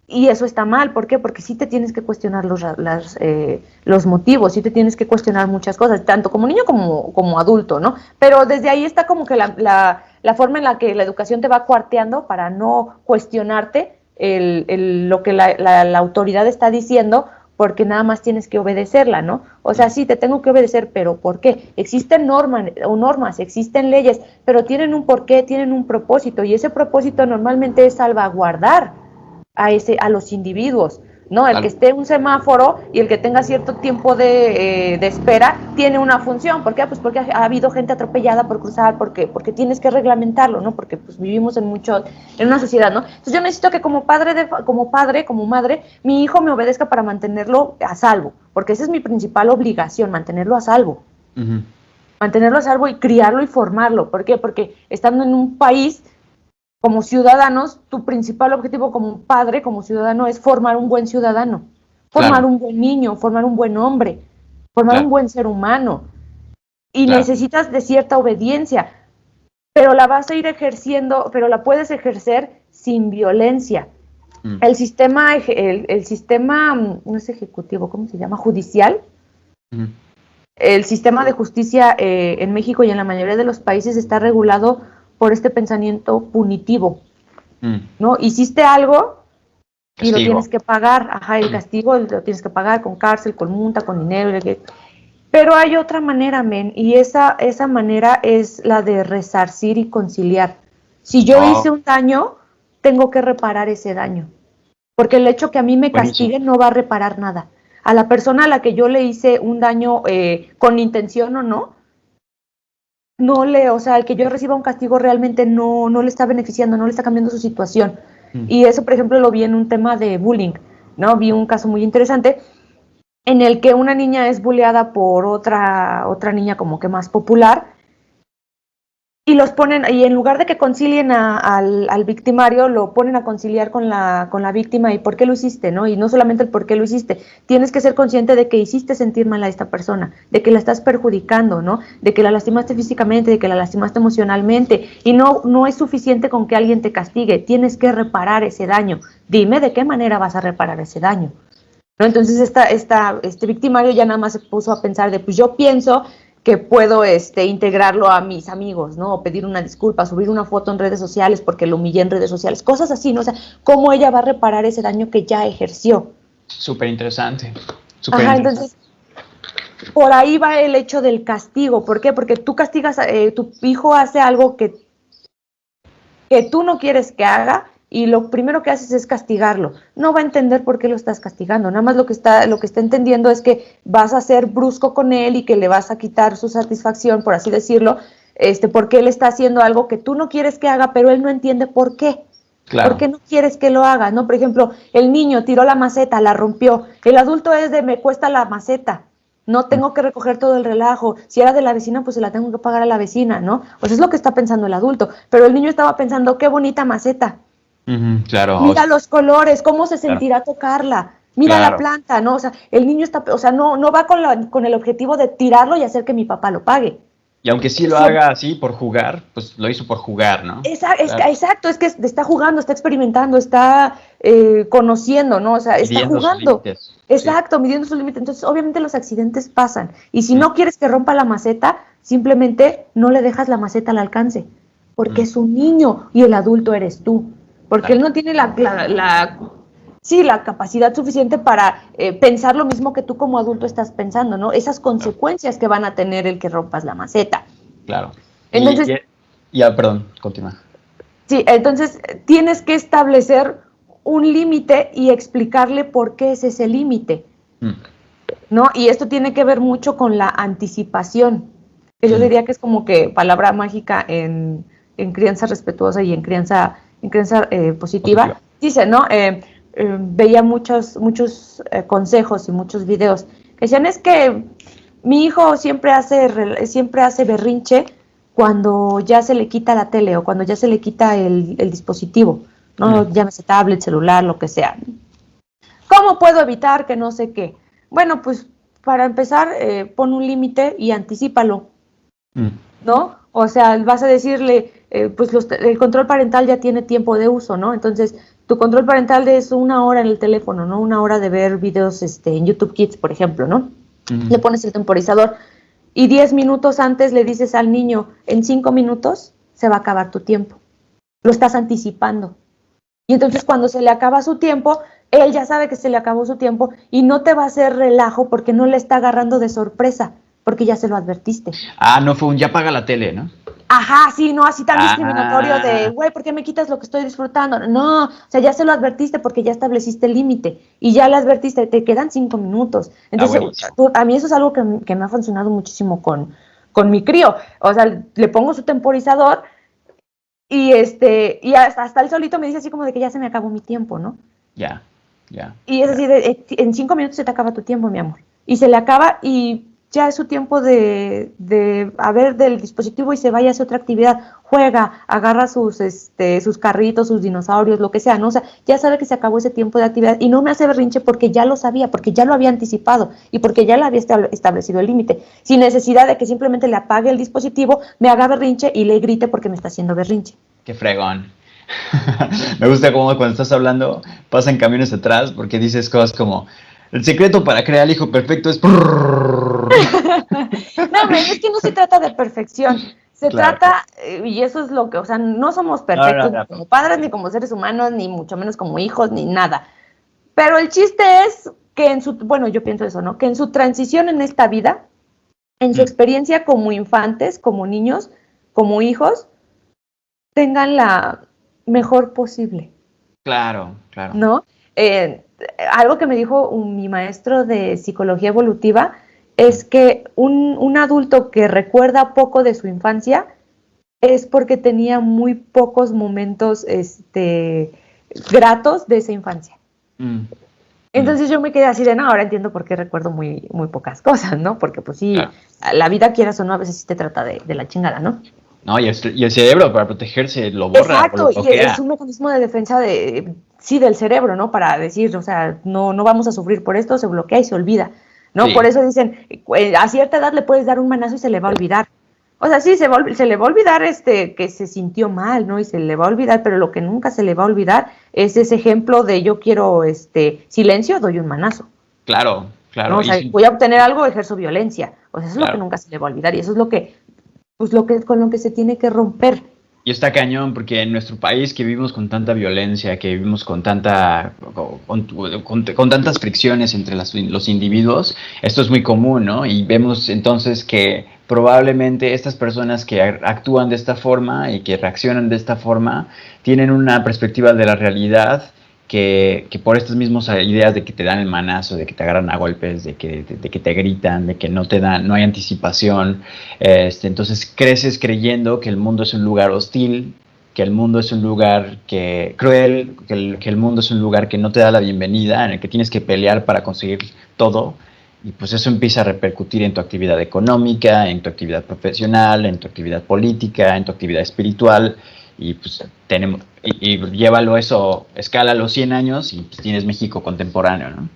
y eso está mal. ¿Por qué? Porque sí te tienes que cuestionar los motivos, sí te tienes que cuestionar muchas cosas, tanto como niño como adulto, ¿no? Pero desde ahí está como que la forma en la que la educación te va cuarteando para no cuestionarte lo que la autoridad está diciendo, porque nada más tienes que obedecerla, ¿no? O sea, sí, te tengo que obedecer, pero ¿por qué? Existen normas, existen leyes, pero tienen un porqué, tienen un propósito, y ese propósito normalmente es salvaguardar a los individuos, ¿no? El que esté en un semáforo y el que tenga cierto tiempo de espera tiene una función. ¿Por qué? Pues porque ha habido gente atropellada por cruzar, porque tienes que reglamentarlo, ¿no? Porque pues vivimos en una sociedad, ¿no? Entonces yo necesito que como madre, mi hijo me obedezca para mantenerlo a salvo, porque esa es mi principal obligación, mantenerlo a salvo. Mantenerlo a salvo y criarlo y formarlo. ¿Por qué? Porque estando en un país, como ciudadanos, tu principal objetivo como padre, como ciudadano, es formar un buen ciudadano, formar un buen niño, formar un buen hombre, formar un buen ser humano. Y necesitas de cierta obediencia, pero la vas a ir ejerciendo, pero la puedes ejercer sin violencia. El sistema, no es ejecutivo, ¿cómo se llama? Judicial. El sistema de justicia en México y en la mayoría de los países está regulado por este pensamiento punitivo, ¿no? Hiciste algo y lo tienes que pagar, el castigo lo tienes que pagar con cárcel, con multa, con dinero, pero hay otra manera, men, y esa manera es la de resarcir y conciliar. Si yo hice un daño, tengo que reparar ese daño, porque el hecho que a mí me castiguen no va a reparar nada. A la persona a la que yo le hice un daño con intención o no, o sea, el que yo reciba un castigo realmente no le está beneficiando, no le está cambiando su situación. Y eso, por ejemplo, lo vi en un tema de bullying, ¿no? Vi un caso muy interesante en el que una niña es bulleada por otra niña como que más popular, y los ponen, y en lugar de que concilien al victimario, lo ponen a conciliar con la víctima. ¿Y por qué lo hiciste? ¿No? Y no solamente el por qué lo hiciste, tienes que ser consciente de que hiciste sentir mal a esta persona, de que la estás perjudicando, ¿no? De que la lastimaste físicamente, de que la lastimaste emocionalmente, y no es suficiente con que alguien te castigue, tienes que reparar ese daño. Dime de qué manera vas a reparar ese daño, ¿no? Entonces este victimario ya nada más se puso a pensar de, pues yo pienso que puedo integrarlo a mis amigos, ¿no? O pedir una disculpa, subir una foto en redes sociales porque lo humillé en redes sociales, cosas así, ¿no? O sea, cómo ella va a reparar ese daño que ya ejerció. Súper interesante. Entonces, por ahí va el hecho del castigo. ¿Por qué? Porque tú castigas, tu hijo hace algo que tú no quieres que haga, y lo primero que haces es castigarlo. No va a entender por qué lo estás castigando, nada más lo que está entendiendo es que vas a ser brusco con él y que le vas a quitar su satisfacción, por así decirlo, porque él está haciendo algo que tú no quieres que haga, pero él no entiende por qué. Claro. ¿Por qué no quieres que lo haga? ¿No? Por ejemplo, el niño tiró la maceta, la rompió. El adulto es de, me cuesta la maceta, no tengo que recoger todo el relajo. Si era de la vecina, pues se la tengo que pagar a la vecina, ¿no? Pues es lo que está pensando el adulto. Pero el niño estaba pensando, qué bonita maceta. Claro. Mira los colores, cómo se sentirá tocarla. Mira la planta, ¿no? O sea, el niño está, o sea, no va con el objetivo de tirarlo y hacer que mi papá lo pague. Y aunque sí lo haga así por jugar, pues lo hizo por jugar, ¿no? Exacto, es que está jugando, está experimentando, está conociendo, ¿no? O sea, está Midiendo sus jugando. límites. Exacto, midiendo sus límites. Entonces, obviamente los accidentes pasan. Y si no quieres que rompa la maceta, simplemente no le dejas la maceta al alcance. Porque es un niño y el adulto eres tú. Porque él no tiene la capacidad suficiente para pensar lo mismo que tú como adulto estás pensando, ¿no? Esas consecuencias que van a tener el que rompas la maceta. Claro. Entonces, Perdón, continúa. Sí, entonces tienes que establecer un límite y explicarle por qué es ese límite, ¿no? Y esto tiene que ver mucho con la anticipación, que yo diría que es como que palabra mágica en crianza respetuosa y en crianza positiva. Dice, ¿no? Veía muchos consejos y muchos videos que decían, es que mi hijo siempre hace berrinche cuando ya se le quita la tele o cuando ya se le quita el dispositivo, ¿no? Llámese tablet, celular, lo que sea. ¿Cómo puedo evitar que no sé qué? Bueno, pues para empezar, pon un límite y anticípalo, ¿no? O sea, vas a decirle, pues el control parental ya tiene tiempo de uso, ¿no? Entonces, tu control parental es 1 hora en el teléfono, ¿no? 1 hora de ver videos en YouTube Kids, por ejemplo, ¿no? Le pones el temporizador. Y 10 minutos antes le dices al niño, en 5 minutos se va a acabar tu tiempo. Lo estás anticipando. Y entonces cuando se le acaba su tiempo, él ya sabe que se le acabó su tiempo y no te va a hacer relajo porque no le está agarrando de sorpresa, porque ya se lo advertiste. No fue un ya apaga la tele, ¿no? Ajá, sí, no así tan discriminatorio de, güey, ¿por qué me quitas lo que estoy disfrutando? No, o sea, ya se lo advertiste porque ya estableciste el límite y ya le advertiste, te quedan 5 minutos. Entonces, a mí eso es algo que me ha funcionado muchísimo con mi crío. O sea, le pongo su temporizador y hasta él solito me dice así como de que ya se me acabó mi tiempo, ¿no? Ya. Y es así, en 5 minutos se te acaba tu tiempo, mi amor. Y se le acaba y ya es su tiempo de ver del dispositivo y se vaya a hacer otra actividad, juega, agarra sus carritos, sus dinosaurios, lo que sea, ¿no? O sea, ya sabe que se acabó ese tiempo de actividad y no me hace berrinche porque ya lo sabía, porque ya lo había anticipado y porque ya le había establecido el límite, sin necesidad de que simplemente le apague el dispositivo, me haga berrinche y le grite porque me está haciendo berrinche. Qué fregón. Me gusta cómo cuando estás hablando pasan camiones atrás porque dices cosas como el secreto para crear el hijo perfecto es... No, es que no se trata de perfección. Se trata, y eso es lo que, o sea, no somos perfectos ni como padres, ni como seres humanos, ni mucho menos como hijos, ni nada. Pero el chiste es que yo pienso eso, ¿no? Que en su transición en esta vida, en su experiencia como infantes, como niños, como hijos, tengan la mejor posible. Claro. ¿No? Algo que me dijo mi maestro de psicología evolutiva es que un adulto que recuerda poco de su infancia es porque tenía muy pocos momentos gratos de esa infancia. Entonces yo me quedé así de, no, ahora entiendo por qué recuerdo muy, muy pocas cosas, ¿no? Porque pues sí, la vida, quieras o no, a veces sí te trata de la chingada, ¿no? No, y el cerebro para protegerse lo borra. Exacto, y es un mecanismo de defensa del cerebro, ¿no? Para decir, o sea, no vamos a sufrir por esto, se bloquea y se olvida, ¿no? Sí. Por eso dicen, a cierta edad le puedes dar un manazo y se le va a olvidar. O sea, sí, se le va a olvidar que se sintió mal, ¿no? Y se le va a olvidar, pero lo que nunca se le va a olvidar es ese ejemplo de yo quiero silencio, doy un manazo. Claro. ¿No? O sea, voy a obtener algo, ejerzo violencia. O sea, eso es lo que nunca se le va a olvidar y eso es con lo que se tiene que romper. Y está cañón, porque en nuestro país que vivimos con tanta violencia, que vivimos con tantas fricciones entre los individuos, esto es muy común, ¿no? Y vemos entonces que probablemente estas personas que actúan de esta forma y que reaccionan de esta forma tienen una perspectiva de la realidad que por estas mismas ideas de que te dan el manazo, de que te agarran a golpes, de que te gritan, de que no hay anticipación, entonces creces creyendo que el mundo es un lugar hostil, que el mundo es un lugar cruel, que el mundo es un lugar que no te da la bienvenida, en el que tienes que pelear para conseguir todo, y pues eso empieza a repercutir en tu actividad económica, en tu actividad profesional, en tu actividad política, en tu actividad espiritual. Y pues llévalo eso, escala los 100 años y pues tienes México contemporáneo, ¿no?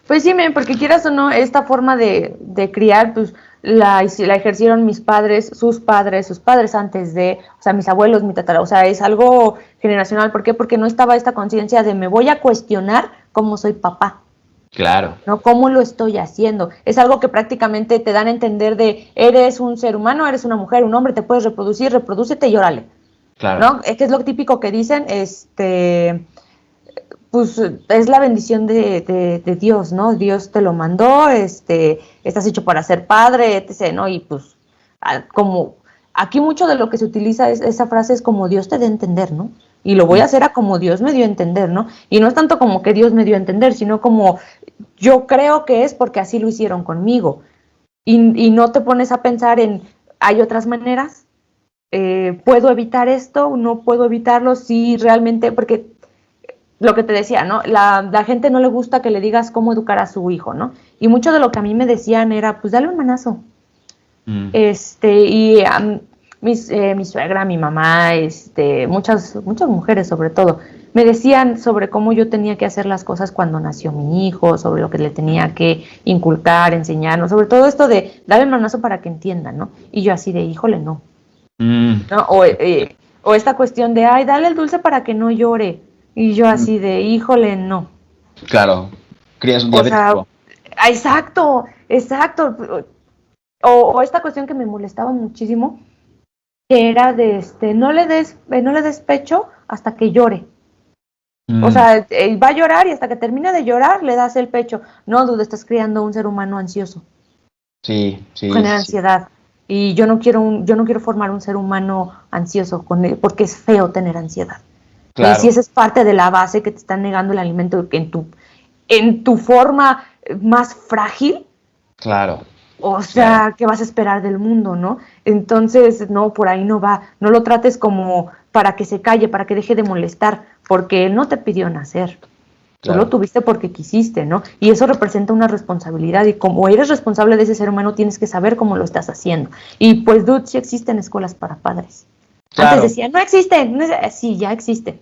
Pues sí, porque quieras o no, esta forma de criar, pues la ejercieron mis padres, sus padres antes de, o sea, mis abuelos, mi tatara, o sea, es algo generacional. ¿Por qué? Porque no estaba esta conciencia de me voy a cuestionar cómo soy papá. Claro. ¿No? ¿Cómo lo estoy haciendo? Es algo que prácticamente te dan a entender de, eres un ser humano, eres una mujer, un hombre, te puedes reproducir, reprodúcete y órale. Claro. ¿No? Es que es lo típico que dicen, pues es la bendición de Dios, ¿no? Dios te lo mandó, estás hecho para ser padre, etc., ¿no? Y pues, como aquí mucho de lo que se utiliza esa frase es como Dios te dé a entender, ¿no? Y lo voy a hacer a como Dios me dio a entender, ¿no? Y no es tanto como que Dios me dio a entender, sino como yo creo que es porque así lo hicieron conmigo. Y no te pones a pensar en, ¿hay otras maneras? ¿Puedo evitar esto? ¿No puedo evitarlo? Sí, realmente, porque lo que te decía, ¿no? La gente no le gusta que le digas cómo educar a su hijo, ¿no? Y mucho de lo que a mí me decían era, pues dale un manazo. Y mi suegra, mi mamá, muchas mujeres sobre todo, me decían sobre cómo yo tenía que hacer las cosas cuando nació mi hijo, sobre lo que le tenía que inculcar, enseñarnos, sobre todo esto de darle el manazo para que entiendan, ¿no? Y yo así de, híjole, no. ¿No? O esta cuestión de, ay, dale el dulce para que no llore. Y yo así de, híjole, no. Claro, crías un diabético. Exacto. O esta cuestión que me molestaba muchísimo, que era de, no le des pecho hasta que llore. O sea, va a llorar y hasta que termine de llorar le das el pecho. No, dude, estás criando un ser humano ansioso. Sí. Genera ansiedad. Y yo no quiero formar un ser humano ansioso porque es feo tener ansiedad. Claro. Y si esa es parte de la base que te están negando el alimento en tu forma más frágil. Claro. O sea, ¿qué vas a esperar del mundo, no? Entonces, no, por ahí no va. No lo trates como para que se calle, para que deje de molestar, porque él no te pidió nacer. Claro. Tú lo tuviste porque quisiste, ¿no? Y eso representa una responsabilidad, y como eres responsable de ese ser humano, tienes que saber cómo lo estás haciendo. Y pues, dude, sí existen escuelas para padres. Claro. Antes decían, no existen. Sí, ya existen.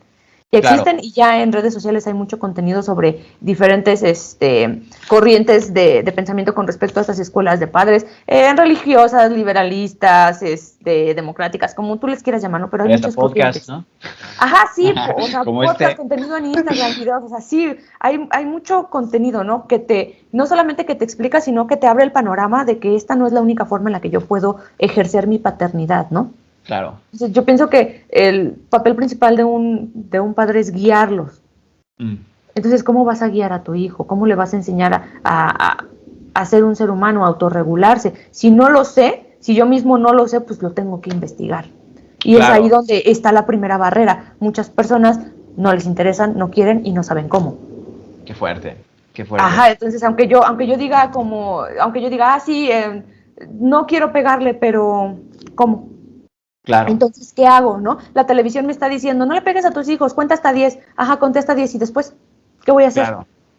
Ya existen, claro. Y ya en redes sociales hay mucho contenido sobre diferentes corrientes de pensamiento con respecto a estas escuelas de padres, religiosas, liberalistas, democráticas, como tú les quieras llamar, ¿no? Pero hay muchas podcast, corrientes, ¿no? Ajá, sí, o sea, podcast, contenido en Instagram, videos, o sea, sí, hay mucho contenido, ¿no? No solamente que te explica, sino que te abre el panorama de que esta no es la única forma en la que yo puedo ejercer mi paternidad, ¿no? Claro. Entonces, yo pienso que el papel principal de un padre es guiarlos. Entonces, ¿cómo vas a guiar a tu hijo? ¿Cómo le vas a enseñar a ser un ser humano, a autorregularse? Si no lo sé, si yo mismo no lo sé, pues lo tengo que investigar. Y claro. Es ahí donde está la primera barrera. Muchas personas no les interesan, no quieren y no saben cómo. Qué fuerte. Ajá, entonces aunque yo diga, sí, no quiero pegarle, pero ¿cómo? Claro. Entonces, ¿qué hago, no? La televisión me está diciendo, no le pegues a tus hijos, cuenta hasta 10. Ajá, contesta 10 y después, ¿qué voy a hacer?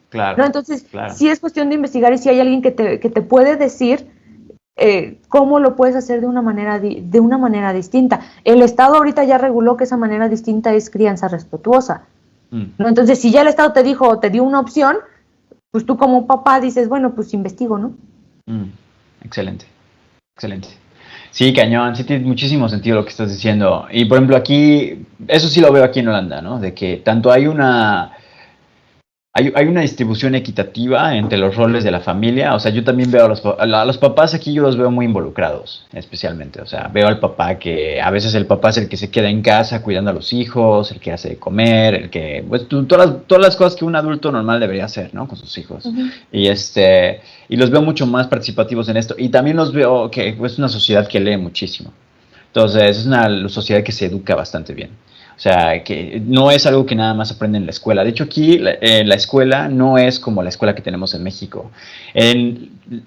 Claro. ¿No? Entonces, sí es cuestión de investigar, y si hay alguien que te puede decir cómo lo puedes hacer de una manera distinta. El Estado ahorita ya reguló que esa manera distinta es crianza respetuosa. ¿No? Entonces, si ya el Estado te dio una opción, pues tú como papá dices, bueno, pues investigo, ¿no? Excelente. Sí, cañón, sí tiene muchísimo sentido lo que estás diciendo. Y por ejemplo aquí, eso sí lo veo aquí en Holanda, ¿no? De que tanto hay una distribución equitativa entre los roles de la familia. O sea, yo también veo a los papás aquí, yo los veo muy involucrados, especialmente. O sea, veo al papá que a veces el papá es el que se queda en casa cuidando a los hijos, el que hace de comer, el que, pues, todas las cosas que un adulto normal debería hacer, ¿no? Con sus hijos. Uh-huh. Y los veo mucho más participativos en esto. Y también los veo que es una sociedad que lee muchísimo. Entonces, es una sociedad que se educa bastante bien. O sea, que no es algo que nada más aprenden en la escuela. De hecho, aquí la escuela no es como la escuela que tenemos en México.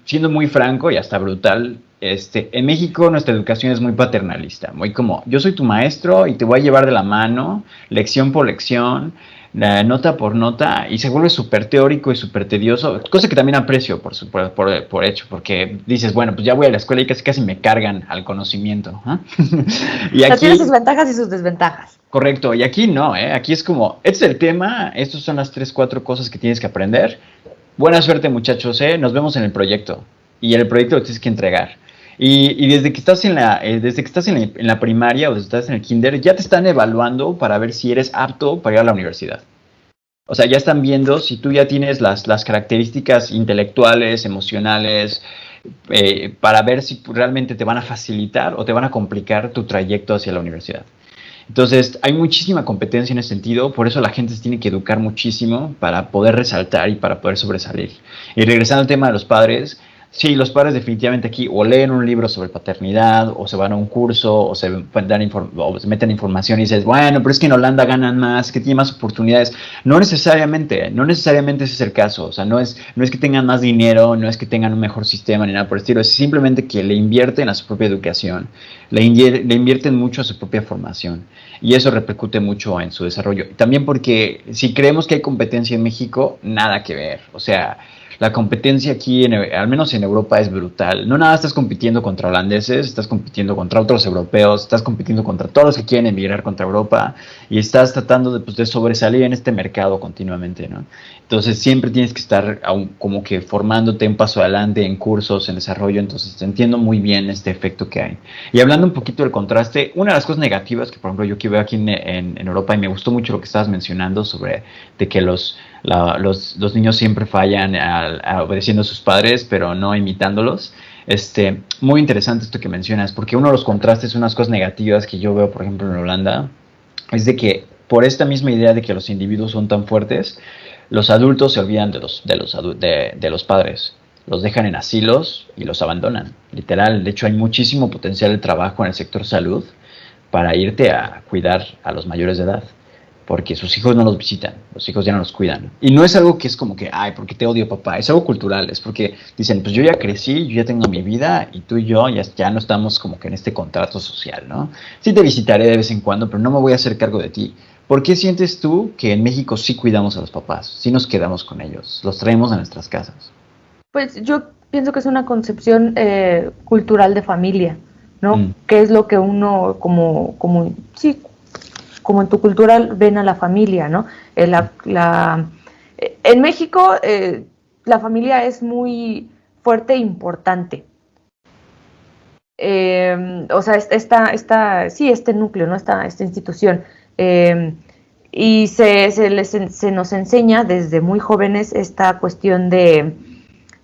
Siendo muy franco y hasta brutal, en México nuestra educación es muy paternalista. Muy como, yo soy tu maestro y te voy a llevar de la mano, lección por lección, nota por nota, y se vuelve súper teórico y súper tedioso, cosa que también aprecio por hecho, porque dices, bueno, pues ya voy a la escuela y casi me cargan al conocimiento. Y aquí tiene sus ventajas y sus desventajas. Correcto, y aquí no, aquí es como, este es el tema, estas son las 3, 4 cosas que tienes que aprender. Buena suerte, muchachos, nos vemos en el proyecto. y el proyecto lo tienes que entregar. Y desde que estás en la primaria o estás en el kinder, ya te están evaluando para ver si eres apto para ir a la universidad. O sea, ya están viendo si tú ya tienes las características intelectuales, emocionales, para ver si realmente te van a facilitar o te van a complicar tu trayecto hacia la universidad. Entonces, hay muchísima competencia en ese sentido, por eso la gente se tiene que educar muchísimo para poder resaltar y para poder sobresalir. Y regresando al tema de los padres, sí, los padres definitivamente aquí o leen un libro sobre paternidad, o se van a un curso, o se meten información y dices, bueno, pero es que en Holanda ganan más, que tienen más oportunidades. No necesariamente ese es el caso. O sea, no es que tengan más dinero, no es que tengan un mejor sistema ni nada por el estilo, es simplemente que le invierten a su propia educación, le invierten mucho a su propia formación. Y eso repercute mucho en su desarrollo. También porque si creemos que hay competencia en México, nada que ver. O sea, la competencia aquí, al menos en Europa, es brutal. No nada estás compitiendo contra holandeses, estás compitiendo contra otros europeos, estás compitiendo contra todos los que quieren emigrar contra Europa y estás tratando de sobresalir en este mercado continuamente, ¿no? Entonces siempre tienes que estar como que formándote un paso adelante en cursos, en desarrollo. Entonces entiendo muy bien este efecto que hay. Y hablando un poquito del contraste, una de las cosas negativas que, por ejemplo, yo que veo aquí en Europa, y me gustó mucho lo que estabas mencionando sobre de que los niños siempre fallan obedeciendo a sus padres, pero no imitándolos. Muy interesante esto que mencionas, porque uno de los contrastes, unas cosas negativas que yo veo, por ejemplo, en Holanda, es de que por esta misma idea de que los individuos son tan fuertes, los adultos se olvidan de los padres. Los dejan en asilos y los abandonan, literal. De hecho, hay muchísimo potencial de trabajo en el sector salud para irte a cuidar a los mayores de edad, porque sus hijos no los visitan, los hijos ya no los cuidan. Y no es algo que es como que, ay, porque te odio, papá, es algo cultural, es porque dicen, pues yo ya crecí, yo ya tengo mi vida, y tú y yo ya no estamos como que en este contrato social, ¿no? Sí te visitaré de vez en cuando, pero no me voy a hacer cargo de ti. ¿Por qué sientes tú que en México sí cuidamos a los papás, sí nos quedamos con ellos, los traemos a nuestras casas? Pues yo pienso que es una concepción cultural de familia, ¿no? ¿Qué es lo que uno sí, como en tu cultura ven a la familia, ¿no? En México la familia es muy fuerte e importante. O sea, este núcleo, ¿no? Esta institución. Y se nos enseña desde muy jóvenes esta cuestión de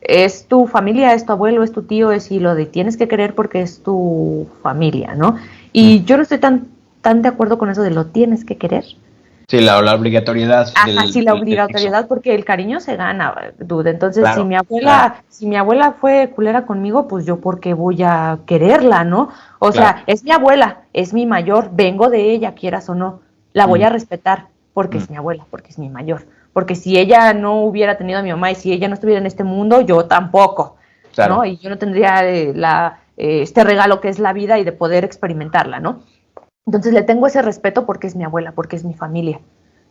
es tu familia, es tu abuelo, es tu tío, y lo de tienes que querer porque es tu familia, ¿no? Y yo no estoy tan de acuerdo con eso de lo tienes que querer. Sí, la obligatoriedad. Sí, la obligatoriedad, porque el cariño se gana, dude. Entonces, claro, si mi abuela fue culera conmigo, pues yo por qué voy a quererla, ¿no? O sea, es mi abuela, es mi mayor, vengo de ella, quieras o no. La voy a respetar porque es mi abuela, porque es mi mayor. Porque si ella no hubiera tenido a mi mamá y si ella no estuviera en este mundo, yo tampoco, claro, ¿no? Y yo no tendría este regalo que es la vida y de poder experimentarla, ¿no? Entonces le tengo ese respeto porque es mi abuela, porque es mi familia,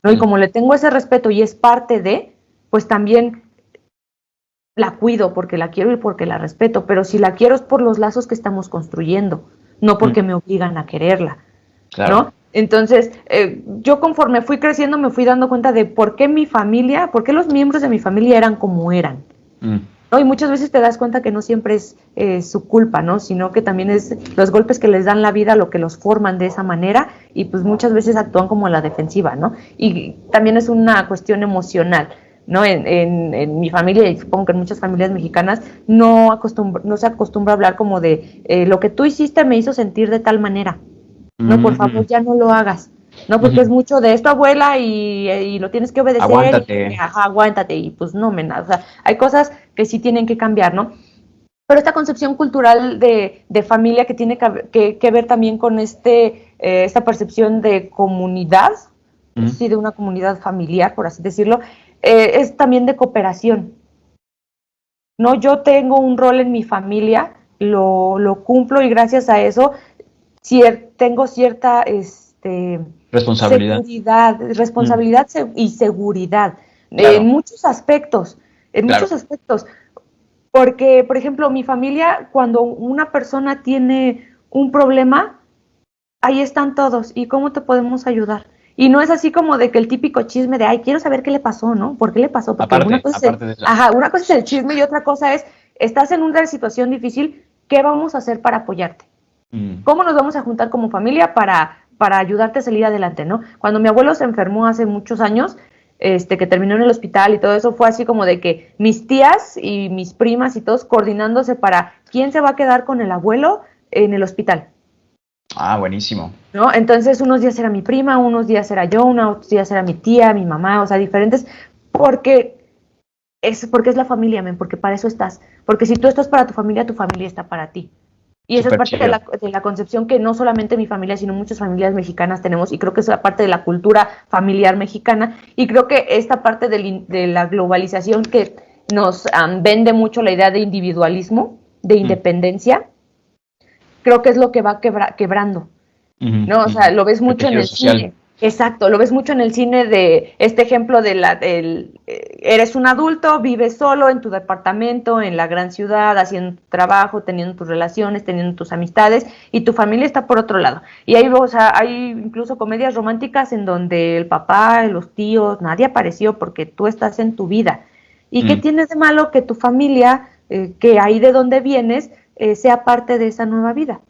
¿no? Y como le tengo ese respeto y es parte de, pues también la cuido porque la quiero y porque la respeto, pero si la quiero es por los lazos que estamos construyendo, no porque me obligan a quererla, claro, ¿no? Entonces, yo conforme fui creciendo me fui dando cuenta de por qué los miembros de mi familia eran como eran, ¿no? Y muchas veces te das cuenta que no siempre es su culpa, ¿no? Sino que también es los golpes que les dan la vida lo que los forman de esa manera y pues muchas veces actúan como a la defensiva, ¿no? Y también es una cuestión emocional, ¿no? En mi familia, y supongo que en muchas familias mexicanas, no se acostumbra a hablar como de lo que tú hiciste me hizo sentir de tal manera. No, por favor, ya no lo hagas, ¿no? Porque es mucho de esto, abuela, y lo tienes que obedecer. Aguántate. Aguántate, y pues no, o sea, hay cosas que sí tienen que cambiar, ¿no? Pero esta concepción cultural de familia que tiene que ver también con esta percepción de comunidad, sí, de una comunidad familiar, por así decirlo, es también de cooperación, ¿no? Yo tengo un rol en mi familia, lo cumplo y gracias a eso tengo cierta responsabilidad y seguridad, claro, en muchos aspectos, porque, por ejemplo, mi familia, cuando una persona tiene un problema, ahí están todos, ¿y cómo te podemos ayudar? Y no es así como de que el típico chisme de, ay, quiero saber qué le pasó, ¿no? ¿Por qué le pasó? Porque una cosa es el chisme y otra cosa es, estás en una situación difícil, ¿qué vamos a hacer para apoyarte? ¿Cómo nos vamos a juntar como familia para ayudarte a salir adelante, ¿no? Cuando mi abuelo se enfermó hace muchos años, que terminó en el hospital y todo eso, fue así como de que mis tías y mis primas y todos coordinándose para quién se va a quedar con el abuelo en el hospital. Ah, buenísimo. ¿No? Entonces unos días era mi prima, unos días era yo, otros días era mi tía, mi mamá, o sea, diferentes, porque es la familia, men, porque para eso estás. Porque si tú estás para tu familia está para ti. Y esa es parte de la concepción que no solamente mi familia, sino muchas familias mexicanas tenemos, y creo que es la parte de la cultura familiar mexicana, y creo que esta parte de la globalización que nos vende mucho la idea de individualismo, de independencia, creo que es lo que va quebrando, ¿no? O sea, lo ves mucho en el cine. Exacto, lo ves mucho en el cine de este ejemplo de eres un adulto, vives solo en tu departamento, en la gran ciudad, haciendo tu trabajo, teniendo tus relaciones, teniendo tus amistades, y tu familia está por otro lado. Y hay incluso comedias románticas en donde el papá, los tíos, nadie apareció porque tú estás en tu vida. ¿Y qué tienes de malo que tu familia, que ahí de donde vienes, sea parte de esa nueva vida?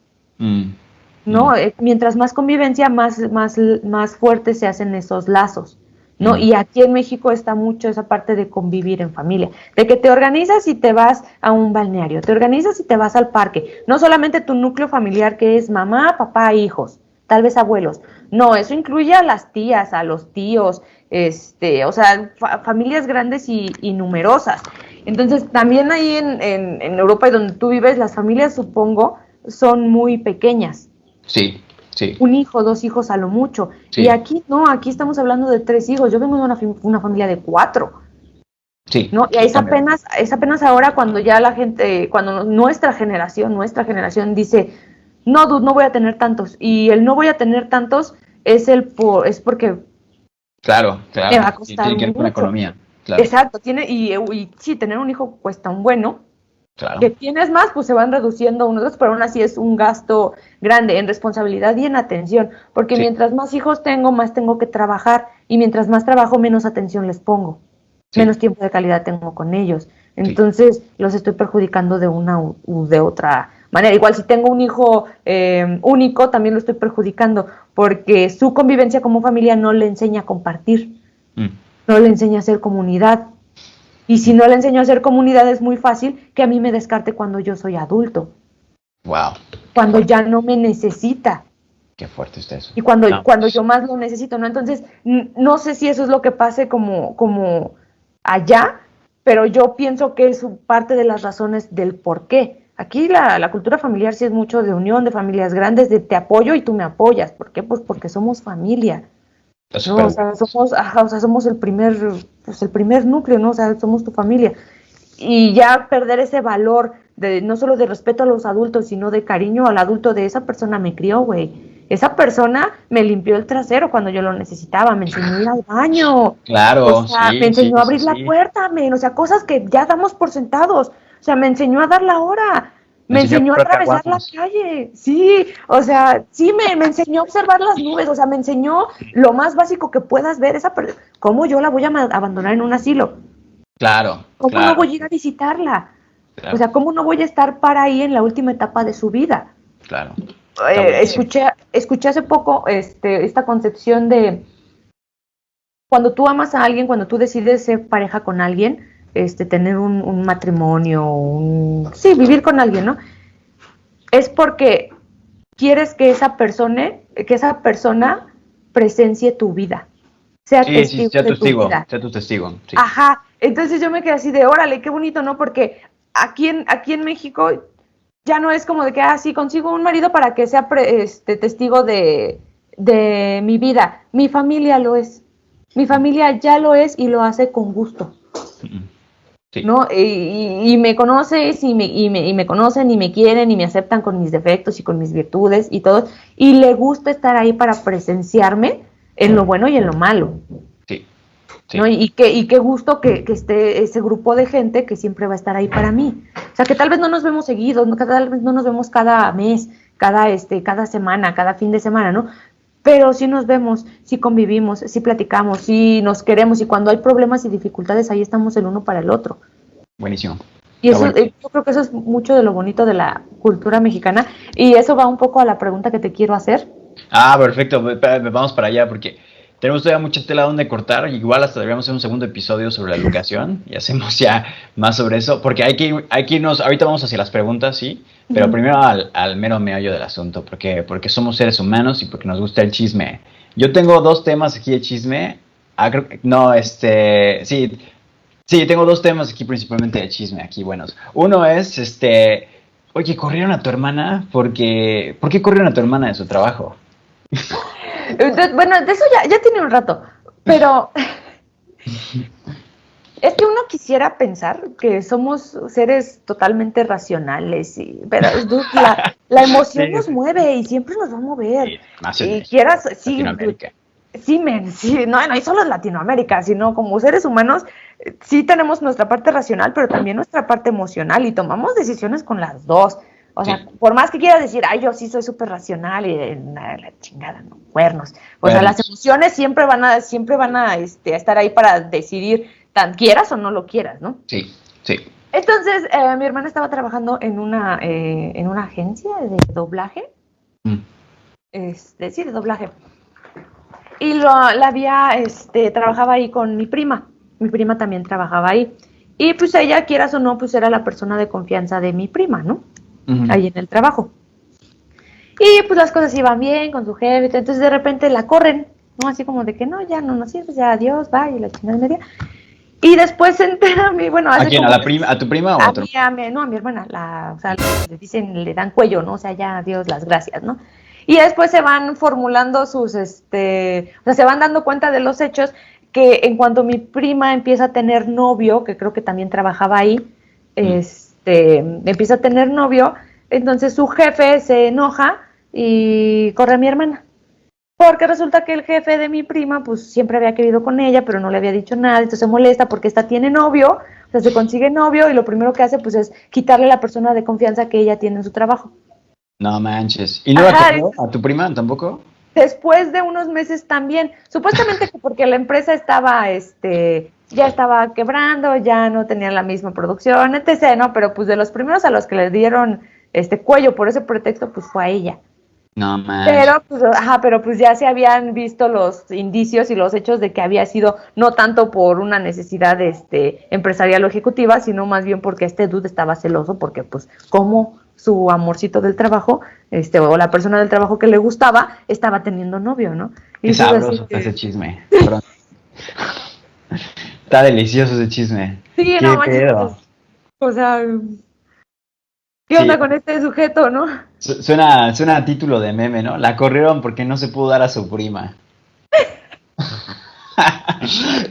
¿No? Mientras más convivencia, más fuertes se hacen esos lazos, ¿no? Y aquí en México está mucho esa parte de convivir en familia, de que te organizas y te vas a un balneario, te organizas y te vas al parque, no solamente tu núcleo familiar que es mamá, papá, hijos, tal vez abuelos, no, eso incluye a las tías, a los tíos, o sea, familias grandes y numerosas. Entonces, también ahí en Europa y donde tú vives, las familias, supongo, son muy pequeñas. Sí, sí. Un hijo, 2 hijos a lo mucho. Sí. Y aquí no, aquí estamos hablando de 3 hijos. Yo vengo de una familia de 4. Sí. ¿No? Y es apenas ahora cuando ya la gente, cuando nuestra generación dice, no, dude, no voy a tener tantos. Y el no voy a tener tantos es porque claro, me va a costar tiene que ver con la economía. Claro. Exacto, y sí, tener un hijo cuesta un bueno. Claro. Que tienes más, pues se van reduciendo unos, pero aún así es un gasto grande en responsabilidad y en atención, porque mientras más hijos tengo, más tengo que trabajar, y mientras más trabajo, menos atención les pongo, menos tiempo de calidad tengo con ellos. Entonces los estoy perjudicando de una u de otra manera. Igual si tengo un hijo único, también lo estoy perjudicando, porque su convivencia como familia no le enseña a compartir, no le enseña a hacer comunidad. Y si no le enseño a hacer comunidad, es muy fácil que a mí me descarte cuando yo soy adulto. Wow. Cuando ya no me necesita. Qué fuerte está eso. Y cuando yo más lo necesito, ¿no? Entonces, no sé si eso es lo que pase como allá, pero yo pienso que es parte de las razones del por qué. Aquí la cultura familiar sí es mucho de unión, de familias grandes, de te apoyo y tú me apoyas. ¿Por qué? Pues porque somos familia. No, o sea, somos el primer núcleo, ¿no? O sea, somos tu familia. Y ya perder ese valor no solo de respeto a los adultos, sino de cariño al adulto de esa persona me crió, güey. Esa persona me limpió el trasero cuando yo lo necesitaba, me enseñó a ir al baño. Claro, o sea, me enseñó a abrir la puerta, o sea, cosas que ya damos por sentados. O sea, me enseñó a dar la hora. Me enseñó a atravesar la calle, sí, o sea, sí, me enseñó a observar las nubes, o sea, me enseñó lo más básico que puedas ver, ¿cómo yo la voy a abandonar en un asilo? Claro. ¿Cómo no voy a ir a visitarla? Claro. O sea, ¿cómo no voy a estar para ahí en la última etapa de su vida? Claro. Escuché hace poco esta concepción de cuando tú amas a alguien, cuando tú decides ser pareja con alguien, tener un matrimonio, vivir con alguien, ¿no? Es porque quieres que esa persona presencie tu vida, sea testigo de tu vida. Sea tu testigo. Sí. Ajá, entonces yo me quedé así de, órale, qué bonito, ¿no? Porque aquí en México ya no es como de que, sí, consigo un marido para que sea testigo de mi vida. Mi familia lo es. Mi familia ya lo es y lo hace con gusto. Sí. ¿No? Y me conoces y me conocen y me quieren y me aceptan con mis defectos y con mis virtudes y todo. Y le gusta estar ahí para presenciarme en lo bueno y en lo malo. Sí. ¿No? Y qué gusto que esté ese grupo de gente que siempre va a estar ahí para mí. O sea, que tal vez no nos vemos seguidos, tal vez no nos vemos cada mes, cada semana, cada fin de semana, ¿no? Pero sí nos vemos, sí convivimos, sí platicamos, sí nos queremos, y cuando hay problemas y dificultades, ahí estamos el uno para el otro. Buenísimo. Y eso, yo creo que eso es mucho de lo bonito de la cultura mexicana. Y eso va un poco a la pregunta que te quiero hacer. Perfecto. Vamos para allá porque tenemos todavía mucha tela donde cortar. Igual hasta deberíamos hacer un segundo episodio sobre la educación y hacemos ya más sobre eso. Porque hay que irnos, ahorita vamos hacia las preguntas, sí, pero primero al mero meollo del asunto, porque somos seres humanos y porque nos gusta el chisme. Yo tengo 2 temas aquí de chisme. Creo que, no, sí, tengo 2 temas aquí principalmente de chisme, aquí buenos. Uno es, oye, corrieron a tu hermana ¿por qué corrieron a tu hermana de su trabajo? Bueno, de eso ya tiene un rato, pero es que uno quisiera pensar que somos seres totalmente racionales, pero la emoción nos mueve y siempre nos va a mover. Sí, más y quieras, sí, Latinoamérica. Sí, no hay solo en Latinoamérica, sino como seres humanos, sí tenemos nuestra parte racional, pero también nuestra parte emocional y tomamos decisiones con las dos. O sea, por más que quieras decir, ay, yo sí soy súper racional y la chingada, no, cuernos. O sea, las emociones siempre van a estar ahí para decidir, tan quieras o no lo quieras, ¿no? Sí. Entonces, mi hermana estaba trabajando en una agencia de doblaje. Sí, de doblaje. Y trabajaba ahí con mi prima. Mi prima también trabajaba ahí. Y pues ella, quieras o no, pues era la persona de confianza de mi prima, ¿no? Ahí en el trabajo. Y pues las cosas iban bien con su jefe, entonces de repente la corren, ¿no? Así como de que no, ya no nos sirves, ya adiós, bye, y la chingada media. Y después se entera ¿A quién? ¿A tu prima o a otro? A mi hermana, o sea, le dan cuello, ¿no? O sea, ya adiós, las gracias, ¿no? Y después se van formulando o sea, se van dando cuenta de los hechos que en cuanto mi prima empieza a tener novio, que creo que también trabajaba ahí, empieza a tener novio, entonces su jefe se enoja y corre a mi hermana. Porque resulta que el jefe de mi prima, pues siempre había querido con ella, pero no le había dicho nada, entonces se molesta porque esta tiene novio, o sea, se consigue novio y lo primero que hace, pues, es quitarle la persona de confianza que ella tiene en su trabajo. No manches. ¿Y no la corrió a tu prima tampoco? Después de unos meses también, supuestamente porque la empresa estaba, ya estaba quebrando, ya no tenía la misma producción, etc., ¿no? Pero pues de los primeros a los que le dieron cuello por ese pretexto, pues fue a ella. No manches. Pero pues ya se habían visto los indicios y los hechos de que había sido no tanto por una necesidad empresarial o ejecutiva, sino más bien porque este dude estaba celoso, porque pues como su amorcito del trabajo, o la persona del trabajo que le gustaba, estaba teniendo novio, ¿no? Qué sabroso está ese chisme. Está delicioso ese chisme. Sí, ¿Qué pedo? O sea, ¿qué onda con este sujeto, no? Suena a título de meme, ¿no? La corrieron porque no se pudo dar a su prima.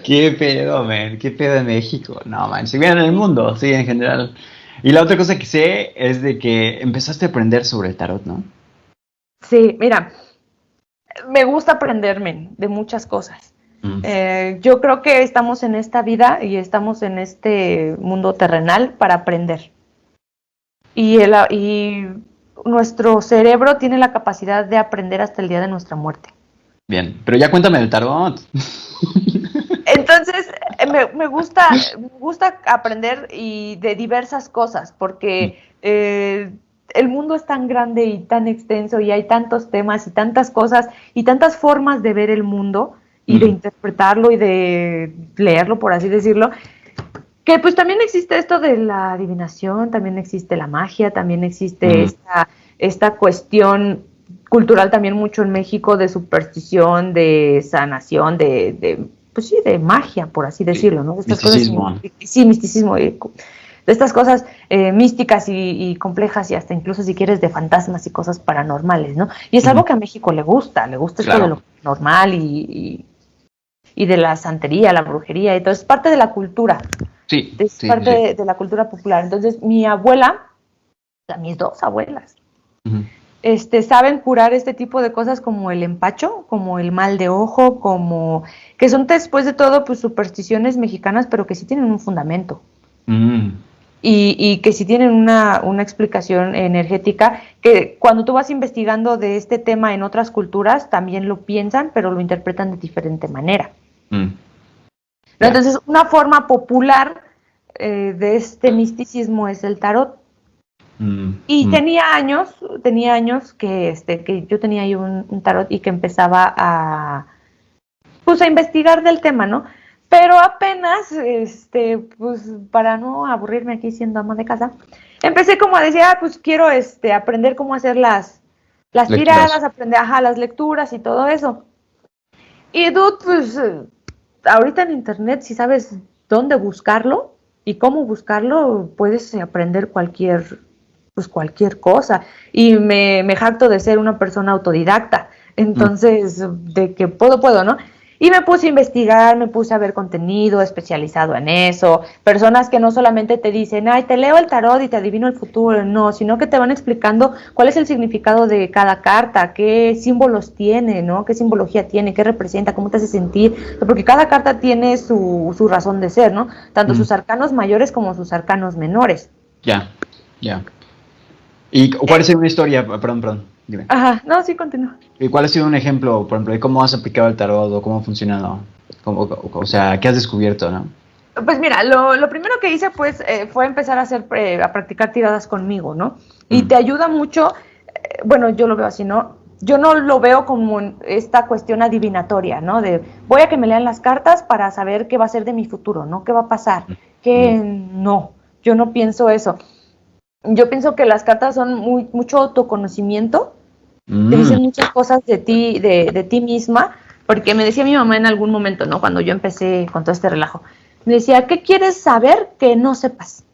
Qué pedo, man. Qué pedo en México. No, man. Si bien en el mundo, sí, en general. Y la otra cosa que sé es de que empezaste a aprender sobre el tarot, ¿no? Sí, mira, me gusta aprenderme de muchas cosas. Yo creo que estamos en esta vida y estamos en este mundo terrenal para aprender. Y nuestro cerebro tiene la capacidad de aprender hasta el día de nuestra muerte. Bien, pero ya cuéntame del tarot. Entonces, me gusta aprender y de diversas cosas, porque el mundo es tan grande y tan extenso y hay tantos temas y tantas cosas y tantas formas de ver el mundo y de interpretarlo y de leerlo, por así decirlo, que pues también existe esto de la adivinación, también existe la magia, también existe esta cuestión cultural también mucho en México de superstición, de sanación, pues sí, de magia, por así decirlo, ¿no? De estas misticismo. Cosas, sí, misticismo, de estas cosas místicas y complejas y hasta incluso si quieres de fantasmas y cosas paranormales, ¿no? Y es algo que a México le gusta esto de lo normal y de la santería, la brujería, entonces es parte de la cultura. Sí. Es parte de la cultura popular. Entonces, mi abuela, mis 2 abuelas, saben curar este tipo de cosas como el empacho, como el mal de ojo, como que son después de todo pues supersticiones mexicanas, pero que sí tienen un fundamento. Y que sí tienen una explicación energética, que cuando tú vas investigando de este tema en otras culturas, también lo piensan, pero lo interpretan de diferente manera. Entonces, una forma popular de este misticismo es el tarot. Y tenía años que yo tenía ahí un tarot y que empezaba a investigar del tema, ¿no? Pero apenas, pues para no aburrirme aquí siendo ama de casa, empecé como a decir, pues quiero aprender cómo hacer las tiradas, aprender las lecturas y todo eso. Y dude, pues ahorita en internet, si sabes dónde buscarlo y cómo buscarlo, puedes aprender cualquier cosa. Y me jacto de ser una persona autodidacta. Entonces, de que puedo, ¿no? Y me puse a investigar, me puse a ver contenido especializado en eso, personas que no solamente te dicen, ay, te leo el tarot y te adivino el futuro, no, sino que te van explicando cuál es el significado de cada carta, qué símbolos tiene, ¿no? Qué simbología tiene, qué representa, cómo te hace sentir, porque cada carta tiene su razón de ser, ¿no? Tanto sus arcanos mayores como sus arcanos menores. Ya. ¿Y cuál ha sido una historia? Perdón, dime. Ajá, no, sí, continúa. ¿Y cuál ha sido un ejemplo, por ejemplo, de cómo has aplicado el tarot o cómo ha funcionado? O sea, ¿qué has descubierto, no? Pues mira, lo primero que hice pues fue empezar a practicar tiradas conmigo, ¿no? Y te ayuda mucho, bueno, yo lo veo así, ¿no? Yo no lo veo como esta cuestión adivinatoria, ¿no? De voy a que me lean las cartas para saber qué va a ser de mi futuro, ¿no? ¿Qué va a pasar? No, yo no pienso eso. Yo pienso que las cartas son mucho autoconocimiento, te dicen muchas cosas de ti, de ti misma, porque me decía mi mamá en algún momento, ¿no? Cuando yo empecé con todo este relajo, me decía, ¿qué quieres saber que no sepas?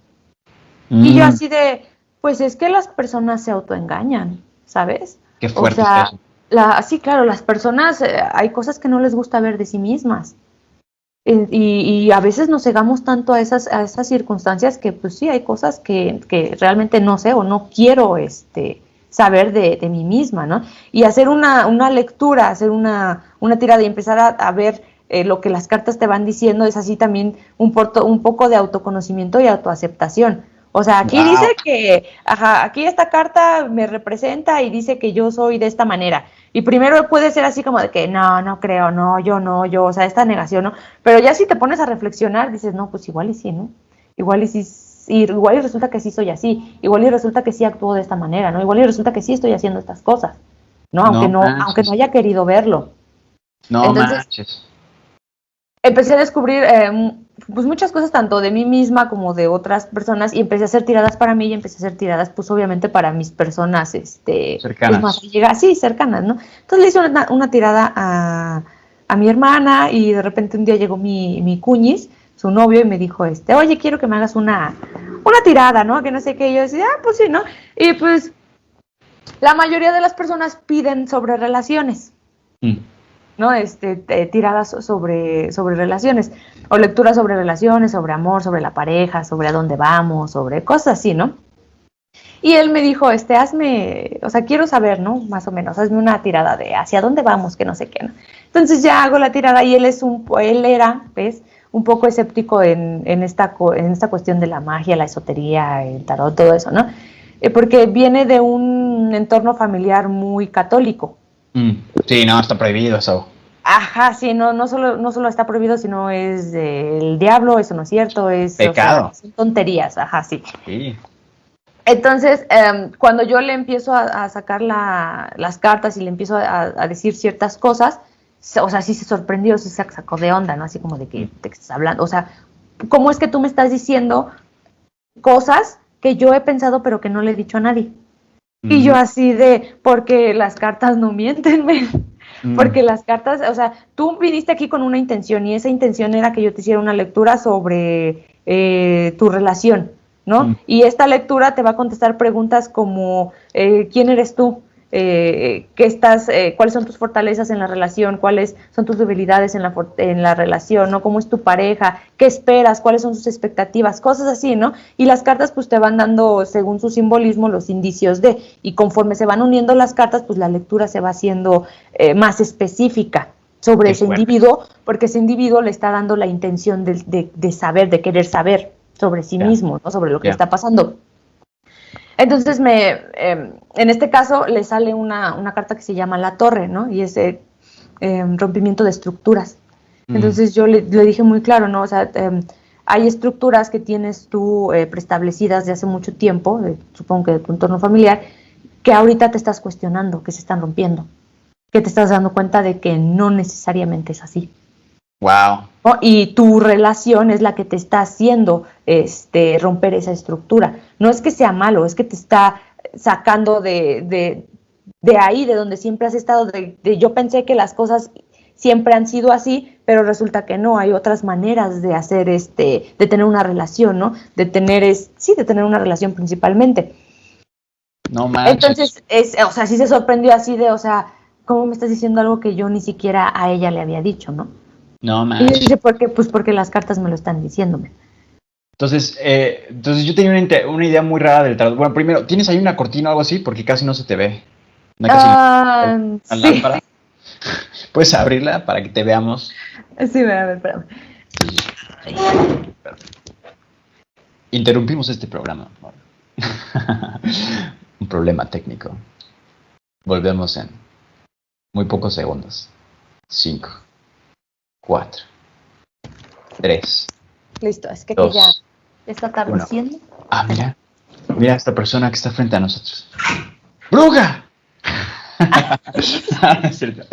Y yo así de, pues es que las personas se autoengañan, ¿sabes? Qué fuerte. O sea, sí, claro, las personas, hay cosas que no les gusta ver de sí mismas. Y a veces nos cegamos tanto a esas circunstancias que pues sí, hay cosas que realmente no sé o no quiero saber de mí misma, ¿no? Y hacer una lectura, hacer una tirada y empezar a ver lo que las cartas te van diciendo es así también un poco de autoconocimiento y autoaceptación. O sea, aquí dice que, aquí esta carta me representa y dice que yo soy de esta manera. Y primero puede ser así como de que no creo, yo, o sea, esta negación, ¿no? Pero ya si te pones a reflexionar, dices, no, pues igual y sí, ¿no? Igual y sí, igual y resulta que sí soy así, igual y resulta que sí actúo de esta manera, ¿no? Igual y resulta que sí estoy haciendo estas cosas, ¿no? Aunque no haya querido verlo. Entonces, empecé a descubrir pues muchas cosas tanto de mí misma como de otras personas y empecé a hacer tiradas para mí y empecé a hacer tiradas pues obviamente para mis personas cercanas. Pues, más sí, cercanas, ¿no? Entonces le hice una tirada a mi hermana y de repente un día llegó mi cuñis, su novio, y me dijo oye, quiero que me hagas una tirada, ¿no? Que no sé qué. Y yo decía, pues sí, ¿no? Y pues la mayoría de las personas piden sobre relaciones. ¿No? Tiradas sobre relaciones, o lecturas sobre relaciones, sobre amor, sobre la pareja, sobre a dónde vamos, sobre cosas así, ¿no? Y él me dijo, hazme, o sea, quiero saber, ¿no? Más o menos, hazme una tirada de hacia dónde vamos, que no sé qué, ¿no? Entonces ya hago la tirada y él era, ¿ves? Un poco escéptico en esta cuestión de la magia, la esotería, el tarot, todo eso, ¿no? Porque viene de un entorno familiar muy católico. Sí, no, está prohibido eso. Ajá, sí, no solo está prohibido, sino es del diablo, eso no es cierto, es pecado. O sea, son tonterías, ajá, sí. Entonces, cuando yo le empiezo a sacar las cartas y le empiezo a decir ciertas cosas, o sea, sí se sorprendió, sí se sacó de onda, ¿no? Así como de que te estás hablando, o sea, ¿cómo es que tú me estás diciendo cosas que yo he pensado pero que no le he dicho a nadie? Y yo así porque las cartas no mienten, porque las cartas, o sea, tú viniste aquí con una intención y esa intención era que yo te hiciera una lectura sobre tu relación, ¿no? Y esta lectura te va a contestar preguntas como, ¿quién eres tú? ¿Cuáles son tus fortalezas en la relación? ¿Cuáles son tus debilidades en la relación? ¿No? ¿Cómo es tu pareja? ¿Qué esperas? ¿Cuáles son sus expectativas? Cosas así, ¿no? Y las cartas pues te van dando, según su simbolismo, los indicios y conforme se van uniendo las cartas, pues la lectura se va haciendo más específica sobre ese individuo, porque ese individuo le está dando la intención de saber, de querer saber sobre sí mismo, ¿no? Sobre lo que le está pasando. Entonces, en este caso, le sale una carta que se llama La Torre, ¿no? Y es rompimiento de estructuras. Entonces, yo le dije muy claro, ¿no? O sea, hay estructuras que tienes tú preestablecidas de hace mucho tiempo, supongo que de tu entorno familiar, que ahorita te estás cuestionando, que se están rompiendo, que te estás dando cuenta de que no necesariamente es así. Wow. ¿No? Y tu relación es la que te está haciendo romper esa estructura. No es que sea malo, es que te está sacando de ahí, de donde siempre has estado. Yo pensé que las cosas siempre han sido así, pero resulta que no. Hay otras maneras de hacer, de tener una relación, ¿no? De tener una relación principalmente. No manches. Entonces, sí se sorprendió así de, ¿cómo me estás diciendo algo que yo ni siquiera a ella le había dicho, ¿no? No Y manches. yo dije, ¿por qué? Pues porque las cartas me lo están diciéndome. Entonces yo tenía una idea muy rara del tarot. Bueno, primero, ¿tienes ahí una cortina o algo así? Porque casi no se te ve. No hay casi Sí. lámpara. ¿Puedes abrirla para que te veamos? Sí, a ver, espérame. Interrumpimos este programa. Un problema técnico. Volvemos en muy pocos segundos. 5, 4, 3. Listo, es que 2, ya está atardeciendo. Ah, mira esta persona que está frente a nosotros. ¡Bruja! Es cierto.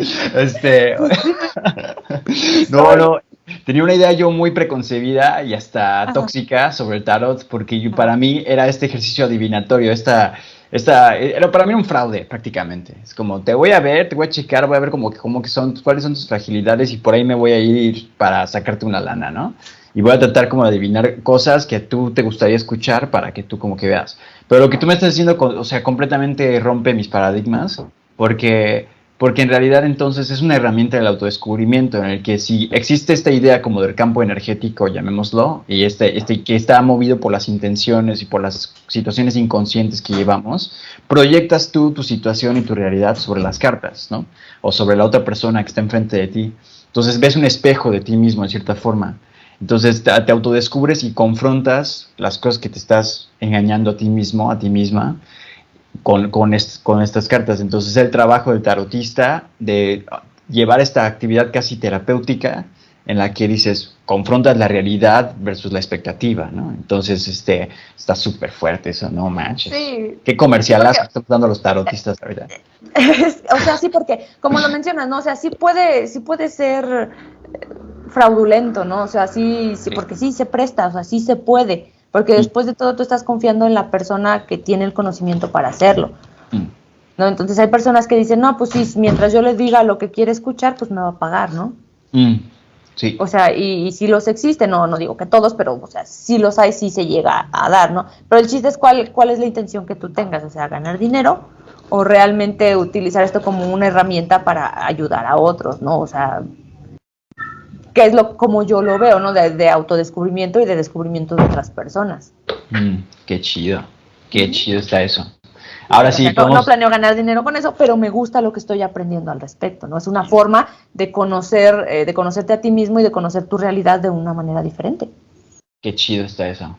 No, tenía una idea yo muy preconcebida y hasta tóxica sobre el tarot, porque para mí era este ejercicio adivinatorio, era para mí un fraude prácticamente. Es como, te voy a ver, te voy a checar, voy a ver cuáles son tus fragilidades y por ahí me voy a ir para sacarte una lana, ¿no? Y voy a tratar como de adivinar cosas que tú te gustaría escuchar para que tú como que veas. Pero lo que tú me estás diciendo, completamente rompe mis paradigmas, porque en realidad entonces es una herramienta del autodescubrimiento en el que si existe esta idea como del campo energético, llamémoslo, y que está movido por las intenciones y por las situaciones inconscientes que llevamos, proyectas tú tu situación y tu realidad sobre las cartas, ¿no? O sobre la otra persona que está enfrente de ti. Entonces ves un espejo de ti mismo en cierta forma. Entonces te autodescubres y confrontas las cosas que te estás engañando a ti mismo, a ti misma, con estas cartas. Entonces el trabajo del tarotista de llevar esta actividad casi terapéutica en la que dices, confrontas la realidad versus la expectativa, ¿no? Entonces está súper fuerte eso, no manches. Sí. Qué comercialazo están dando los tarotistas ahorita. Sí, porque como lo mencionas, ¿no? Sí puede ser fraudulento, ¿no? Sí, porque sí se presta, sí se puede. Porque después de todo tú estás confiando en la persona que tiene el conocimiento para hacerlo, ¿no? Entonces hay personas que dicen, no, pues sí, mientras yo le diga lo que quiere escuchar, pues me va a pagar, ¿no? Sí. Y si los existe, no digo que todos, pero, si los hay, sí se llega a dar, ¿no? Pero el chiste es cuál es la intención que tú tengas, ganar dinero o realmente utilizar esto como una herramienta para ayudar a otros, ¿no? Que es como yo lo veo, ¿no? De autodescubrimiento y de descubrimiento de otras personas. Qué chido está eso. Ahora sí, no planeo ganar dinero con eso, pero me gusta lo que estoy aprendiendo al respecto, ¿no? Es una forma de conocerte a ti mismo y de conocer tu realidad de una manera diferente. Qué chido está eso.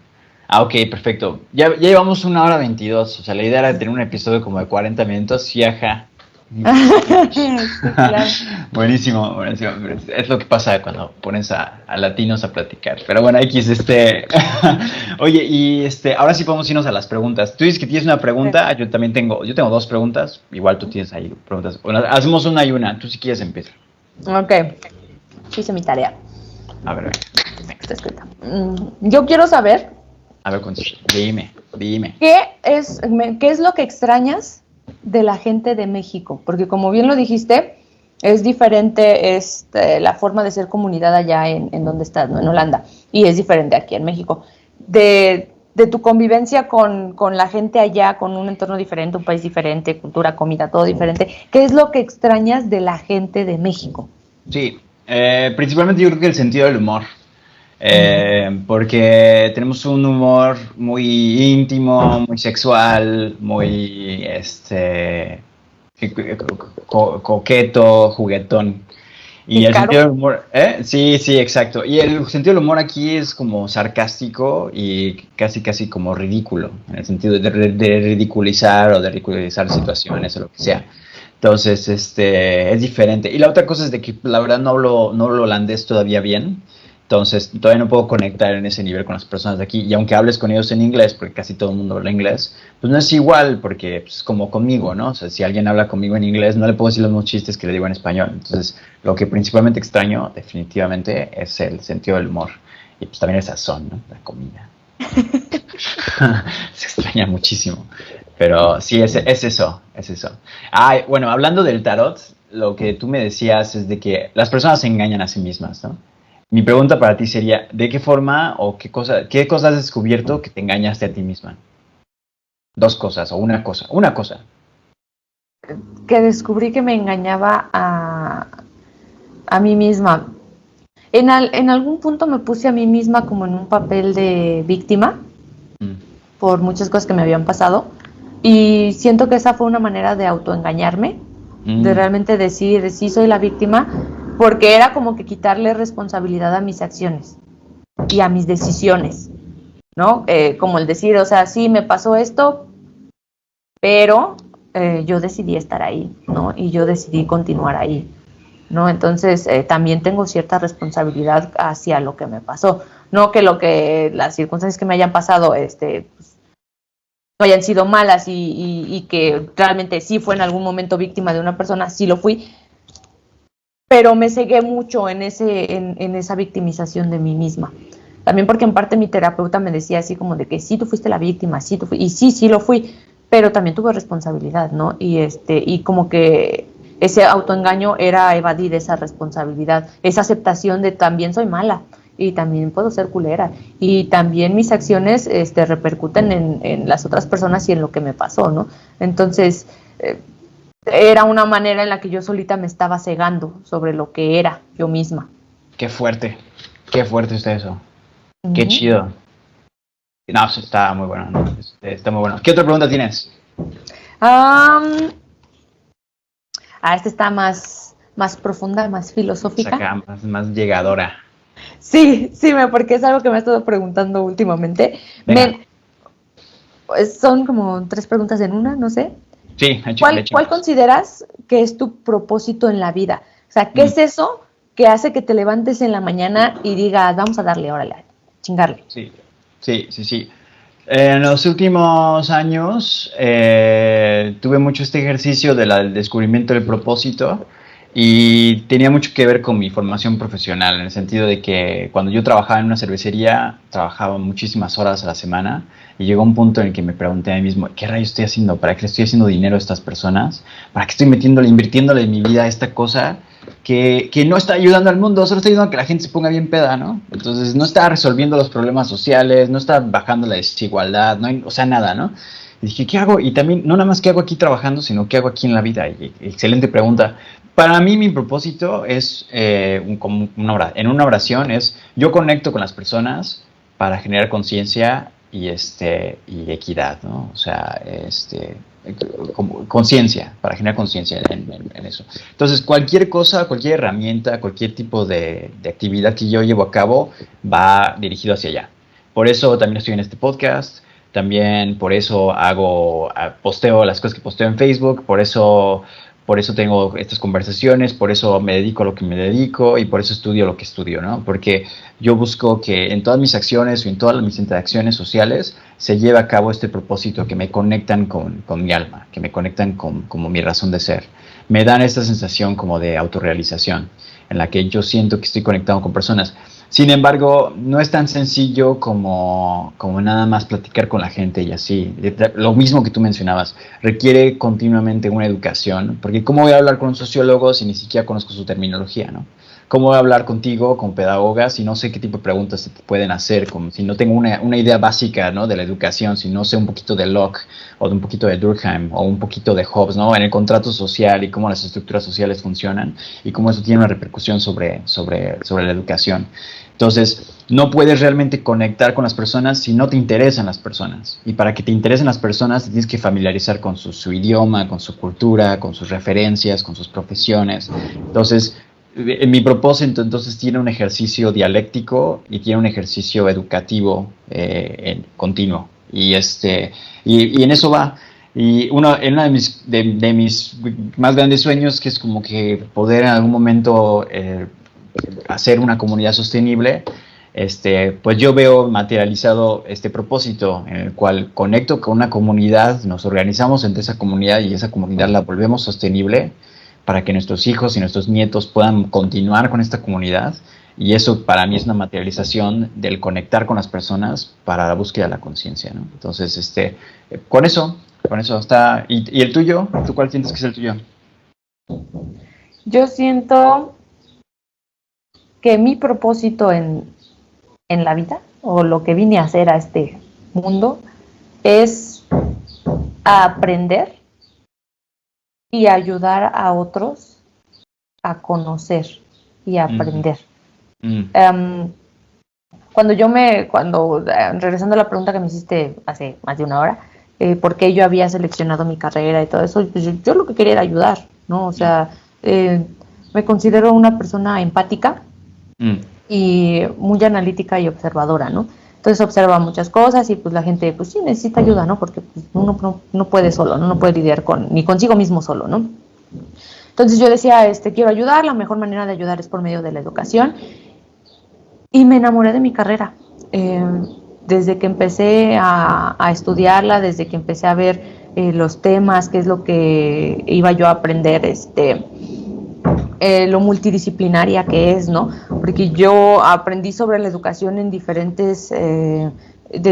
Ok, perfecto. Ya llevamos 1:22, la idea era tener un episodio como de 40 minutos, y ajá. Sí, claro. Buenísimo. Es lo que pasa cuando pones a latinos a platicar. Pero bueno, Oye, y ahora sí podemos irnos a las preguntas. Tú dices que tienes una pregunta, yo también tengo 2 preguntas. Igual tú tienes ahí preguntas. Bueno, hacemos una y una. Tú si quieres empieza. Ok. Hice mi tarea. A ver. Está escrita. Yo quiero saber. A ver, dime. ¿Qué es lo que extrañas de la gente de México? Porque como bien lo dijiste, es diferente la forma de ser comunidad allá en donde estás, ¿no? En Holanda, y es diferente aquí en México. De tu convivencia con la gente allá, con un entorno diferente, un país diferente, cultura, comida, todo diferente, ¿qué es lo que extrañas de la gente de México? Sí, principalmente yo creo que el sentido del humor. Porque tenemos un humor muy íntimo, muy sexual, muy coqueto, juguetón. Y el sentido del humor, sí, exacto. Y el sentido del humor aquí es como sarcástico y casi como ridículo, en el sentido de ridiculizar o de ridiculizar situaciones o lo que sea. Entonces, es diferente. Y la otra cosa es de que la verdad no hablo holandés todavía bien. Entonces, todavía no puedo conectar en ese nivel con las personas de aquí. Y aunque hables con ellos en inglés, porque casi todo el mundo habla inglés, pues no es igual, porque pues, es como conmigo, ¿no? O sea, si alguien habla conmigo en inglés, no le puedo decir los mismos chistes que le digo en español. Entonces, lo que principalmente extraño, definitivamente, es el sentido del humor. Y pues también el sazón, ¿no? La comida. Se extraña muchísimo. Pero sí, es eso, es eso. Ah, bueno, hablando del tarot, lo que tú me decías es de que las personas se engañan a sí mismas, ¿no? Mi pregunta para ti sería, ¿de qué forma o qué cosa has descubierto que te engañaste a ti misma? Dos cosas o una cosa. Una cosa. Que descubrí que me engañaba a mí misma. En algún punto me puse a mí misma como en un papel de víctima por muchas cosas que me habían pasado y siento que esa fue una manera de autoengañarme, de realmente decir, sí soy la víctima, porque era como que quitarle responsabilidad a mis acciones y a mis decisiones, ¿no? Como el decir, o sea, sí me pasó esto, pero yo decidí estar ahí, ¿no? Y yo decidí continuar ahí, ¿no? Entonces también tengo cierta responsabilidad hacia lo que me pasó, no que las circunstancias que me hayan pasado, pues, no hayan sido malas y que realmente sí fue en algún momento víctima de una persona, sí lo fui, pero me cegué mucho en esa victimización de mí misma. También porque en parte mi terapeuta me decía así como de que sí, tú fuiste la víctima, sí, tú fuiste, y sí lo fui, pero también tuve responsabilidad, ¿no? Y como que ese autoengaño era evadir esa responsabilidad, esa aceptación de también soy mala y también puedo ser culera y también mis acciones repercuten en las otras personas y en lo que me pasó, ¿no? Entonces era una manera en la que yo solita me estaba cegando sobre lo que era yo misma. Qué fuerte está eso. Qué chido. No, pues está muy bueno, ¿no? Está muy bueno. ¿Qué otra pregunta tienes? Esta está más profunda, más filosófica. Acá, más llegadora. Sí, porque es algo que me he estado preguntando últimamente. Son como 3 preguntas en una, no sé. Sí, ¿Cuál consideras que es tu propósito en la vida? O sea, ¿qué es eso que hace que te levantes en la mañana y digas, vamos a darle, órale, a chingarle? Sí. En los últimos años tuve mucho este ejercicio del descubrimiento del propósito y tenía mucho que ver con mi formación profesional, en el sentido de que cuando yo trabajaba en una cervecería, trabajaba muchísimas horas a la semana y llegó un punto en el que me pregunté a mí mismo, ¿qué rayos estoy haciendo? ¿Para qué le estoy haciendo dinero a estas personas? ¿Para qué estoy invirtiéndole en mi vida a esta cosa que no está ayudando al mundo, solo está ayudando a que la gente se ponga bien peda, ¿no? Entonces no está resolviendo los problemas sociales, no está bajando la desigualdad, no hay, o sea, nada, ¿no? Y dije, ¿qué hago? Y también, no nada más qué hago aquí trabajando, sino qué hago aquí en la vida. Y, excelente pregunta. Para mí mi propósito es, en una oración, es yo conecto con las personas para generar conciencia y equidad, ¿no? O sea, conciencia, para generar conciencia en eso. Entonces, cualquier cosa, cualquier herramienta, cualquier tipo de actividad que yo llevo a cabo va dirigido hacia allá. Por eso también estoy en este podcast, también por eso posteo las cosas que posteo en Facebook, por eso tengo estas conversaciones, por eso me dedico a lo que me dedico y por eso estudio lo que estudio, ¿no? Porque yo busco que en todas mis acciones o en todas mis interacciones sociales se lleve a cabo este propósito, que me conectan con mi alma, que me conectan con como mi razón de ser. Me dan esta sensación como de autorrealización, en la que yo siento que estoy conectado con personas. Sin embargo, no es tan sencillo como nada más platicar con la gente y así. Lo mismo que tú mencionabas, requiere continuamente una educación, porque ¿cómo voy a hablar con un sociólogo si ni siquiera conozco su terminología, ¿no? ¿Cómo voy a hablar contigo como pedagoga si no sé qué tipo de preguntas se te pueden hacer? Como si no tengo una idea básica, ¿no?, de la educación, si no sé un poquito de Locke o de un poquito de Durkheim o un poquito de Hobbes, ¿no?, en el contrato social y cómo las estructuras sociales funcionan y cómo eso tiene una repercusión sobre la educación. Entonces, no puedes realmente conectar con las personas si no te interesan las personas. Y para que te interesen las personas, te tienes que familiarizar con su idioma, con su cultura, con sus referencias, con sus profesiones. Entonces, mi propósito entonces tiene un ejercicio dialéctico y tiene un ejercicio educativo continuo. Y en eso va. Y uno de mis más grandes sueños, que es como que poder en algún momento hacer una comunidad sostenible, pues yo veo materializado este propósito en el cual conecto con una comunidad, nos organizamos entre esa comunidad y esa comunidad la volvemos sostenible para que nuestros hijos y nuestros nietos puedan continuar con esta comunidad. Y eso para mí es una materialización del conectar con las personas para la búsqueda de la conciencia, ¿no? Entonces, con eso está. ¿Y el tuyo? ¿Tú cuál sientes que es el tuyo? Yo siento que mi propósito en la vida, o lo que vine a hacer a este mundo, es aprender y ayudar a otros a conocer y a aprender. Regresando a la pregunta que me hiciste hace más de una hora, por qué yo había seleccionado mi carrera y todo eso, pues yo lo que quería era ayudar, ¿no? O sea, me considero una persona empática y muy analítica y observadora, ¿no? Entonces observa muchas cosas y pues la gente pues sí necesita ayuda, ¿no? Porque pues, uno no puede solo, ¿no? No puede lidiar ni consigo mismo solo, ¿no? Entonces yo decía, quiero ayudar, la mejor manera de ayudar es por medio de la educación. Y me enamoré de mi carrera. Desde que empecé a estudiarla, desde que empecé a ver los temas, qué es lo que iba yo a aprender, lo multidisciplinaria que es, ¿no? Porque yo aprendí sobre la educación en de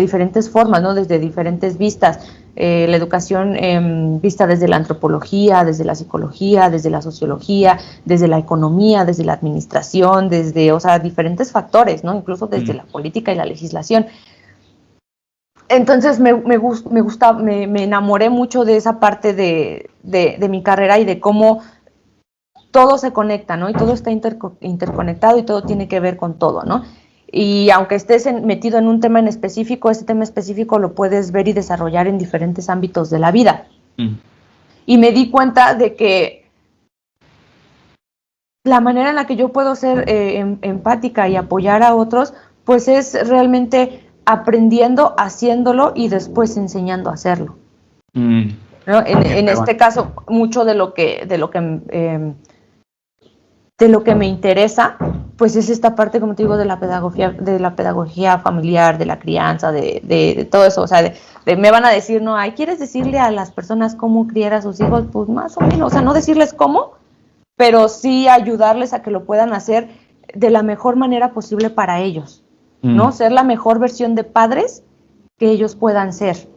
diferentes formas, ¿no? Desde diferentes vistas. La educación vista desde la antropología, desde la psicología, desde la sociología, desde la economía, desde la administración, diferentes factores, ¿no? Incluso desde la política y la legislación. Entonces me enamoré mucho de esa parte de mi carrera y de cómo todo se conecta, ¿no? Y todo está interconectado y todo tiene que ver con todo, ¿no? Y aunque estés metido en un tema en específico, ese tema específico lo puedes ver y desarrollar en diferentes ámbitos de la vida. Y me di cuenta de que la manera en la que yo puedo ser empática y apoyar a otros, pues es realmente aprendiendo, haciéndolo y después enseñando a hacerlo. ¿No? En este caso, mucho de lo que me interesa, pues es esta parte, como te digo, de la pedagogía familiar, de la crianza, de todo eso. O sea, me van a decir, no, ¿quieres decirle a las personas cómo criar a sus hijos? Pues más o menos, o sea, no decirles cómo, pero sí ayudarles a que lo puedan hacer de la mejor manera posible para ellos, ¿no? Ser la mejor versión de padres que ellos puedan ser,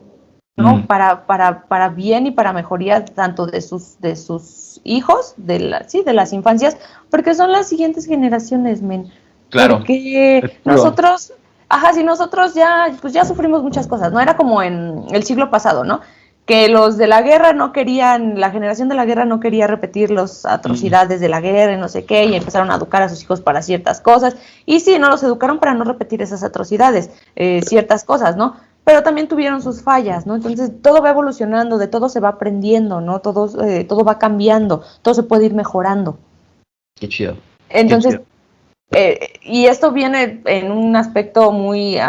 ¿no? Para bien y para mejoría tanto de sus hijos, de las infancias, porque son las siguientes generaciones, men. Claro. Porque nosotros ya sufrimos muchas cosas, ¿no? Era como en el siglo pasado, ¿no? Que los de la guerra la generación de la guerra no quería repetir las atrocidades de la guerra y no sé qué, y empezaron a educar a sus hijos para ciertas cosas, y sí, no los educaron para no repetir esas atrocidades, ciertas cosas, ¿no? Pero también tuvieron sus fallas, ¿no? Entonces todo va evolucionando, de todo se va aprendiendo, ¿no? Todo va cambiando, todo se puede ir mejorando. Qué chido. Entonces, y esto viene en un aspecto muy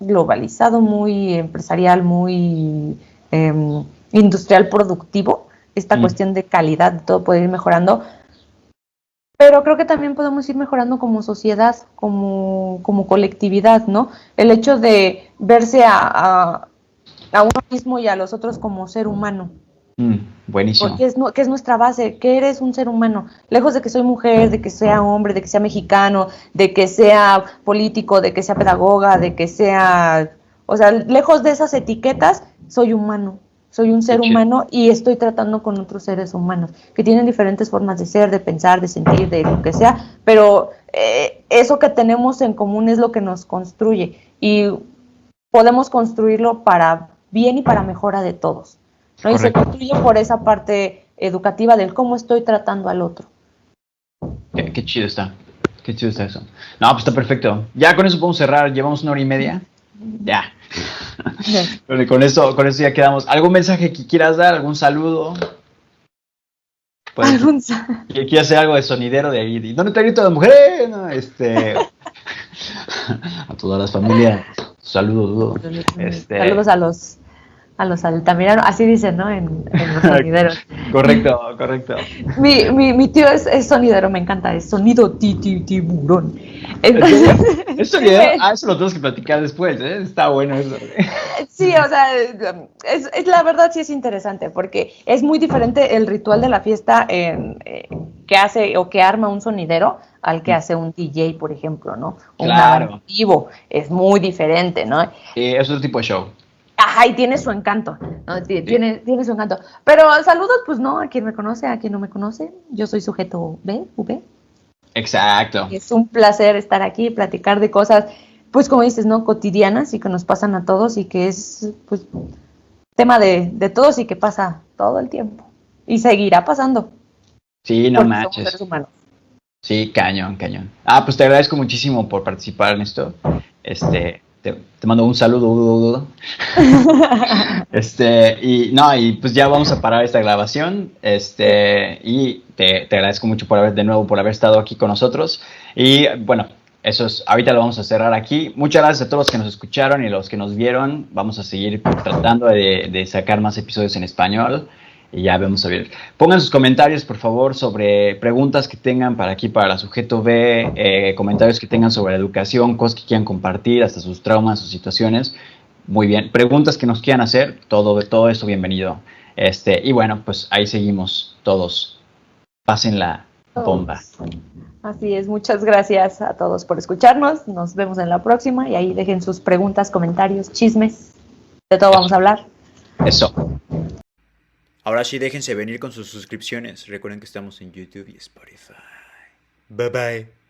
globalizado, muy empresarial, muy industrial productivo, esta cuestión de calidad, todo puede ir mejorando. Pero creo que también podemos ir mejorando como sociedad, como colectividad, ¿no? El hecho de verse a uno mismo y a los otros como ser humano. Buenísimo. Porque es nuestra base, que eres un ser humano. Lejos de que soy mujer, de que sea hombre, de que sea mexicano, de que sea político, de que sea pedagoga, de que sea... O sea, lejos de esas etiquetas, soy humano. Soy un ser humano y estoy tratando con otros seres humanos que tienen diferentes formas de ser, de pensar, de sentir, de lo que sea, pero eso que tenemos en común es lo que nos construye y podemos construirlo para bien y para mejora de todos, ¿no? Y se construye por esa parte educativa del cómo estoy tratando al otro. Qué chido está. Qué chido está eso. No, pues está perfecto. Ya con eso podemos cerrar. Llevamos 1 hora y media. Ya. Con eso ya quedamos. ¿Algún mensaje que quieras dar? ¿Algún saludo? ¿Quieres hacer algo de sonidero de ahí? ¿Dónde está el grito de la mujer? No, a todas las familias. Saludos. Saludos a los altamiranos, así dicen, ¿no? En los sonideros. Correcto, correcto. Mi tío es sonidero, me encanta, es sonido tiburón. Eso, eso lo tenemos que platicar después, ¿eh? Está bueno eso. Sí, o sea, la verdad sí es interesante porque es muy diferente el ritual de la fiesta que hace o que arma un sonidero al que hace un DJ, por ejemplo, ¿no? O Claro. un banda vivo, es muy diferente, ¿no? Es otro tipo de show. Ajá, y tiene su encanto, ¿no? Tiene su encanto. Pero saludos, pues no, a quien me conoce, a quien no me conoce. Yo soy sujeto B, V. Exacto. Y es un placer estar aquí y platicar de cosas, pues como dices, ¿no? Cotidianas y que nos pasan a todos y que es, pues, tema de todos y que pasa todo el tiempo. Y seguirá pasando. Sí, no Porque somos manches. seres humanos. Sí, cañón, cañón. Pues te agradezco muchísimo por participar en esto. Te mando un saludo. Y pues ya vamos a parar esta grabación. Y te agradezco mucho por haber estado aquí con nosotros. Y bueno, ahorita lo vamos a cerrar aquí. Muchas gracias a todos los que nos escucharon y los que nos vieron. Vamos a seguir tratando de sacar más episodios en español. Y ya vamos a ver. Pongan sus comentarios, por favor, sobre preguntas que tengan para la sujeto B, comentarios que tengan sobre la educación, cosas que quieran compartir, hasta sus traumas, sus situaciones. Muy bien. Preguntas que nos quieran hacer, todo eso bienvenido. Y bueno, pues ahí seguimos todos. Pasen la bomba. Así es, muchas gracias a todos por escucharnos. Nos vemos en la próxima y ahí dejen sus preguntas, comentarios, chismes. De todo vamos a hablar. Eso. Ahora sí, déjense venir con sus suscripciones. Recuerden que estamos en YouTube y Spotify. Bye bye.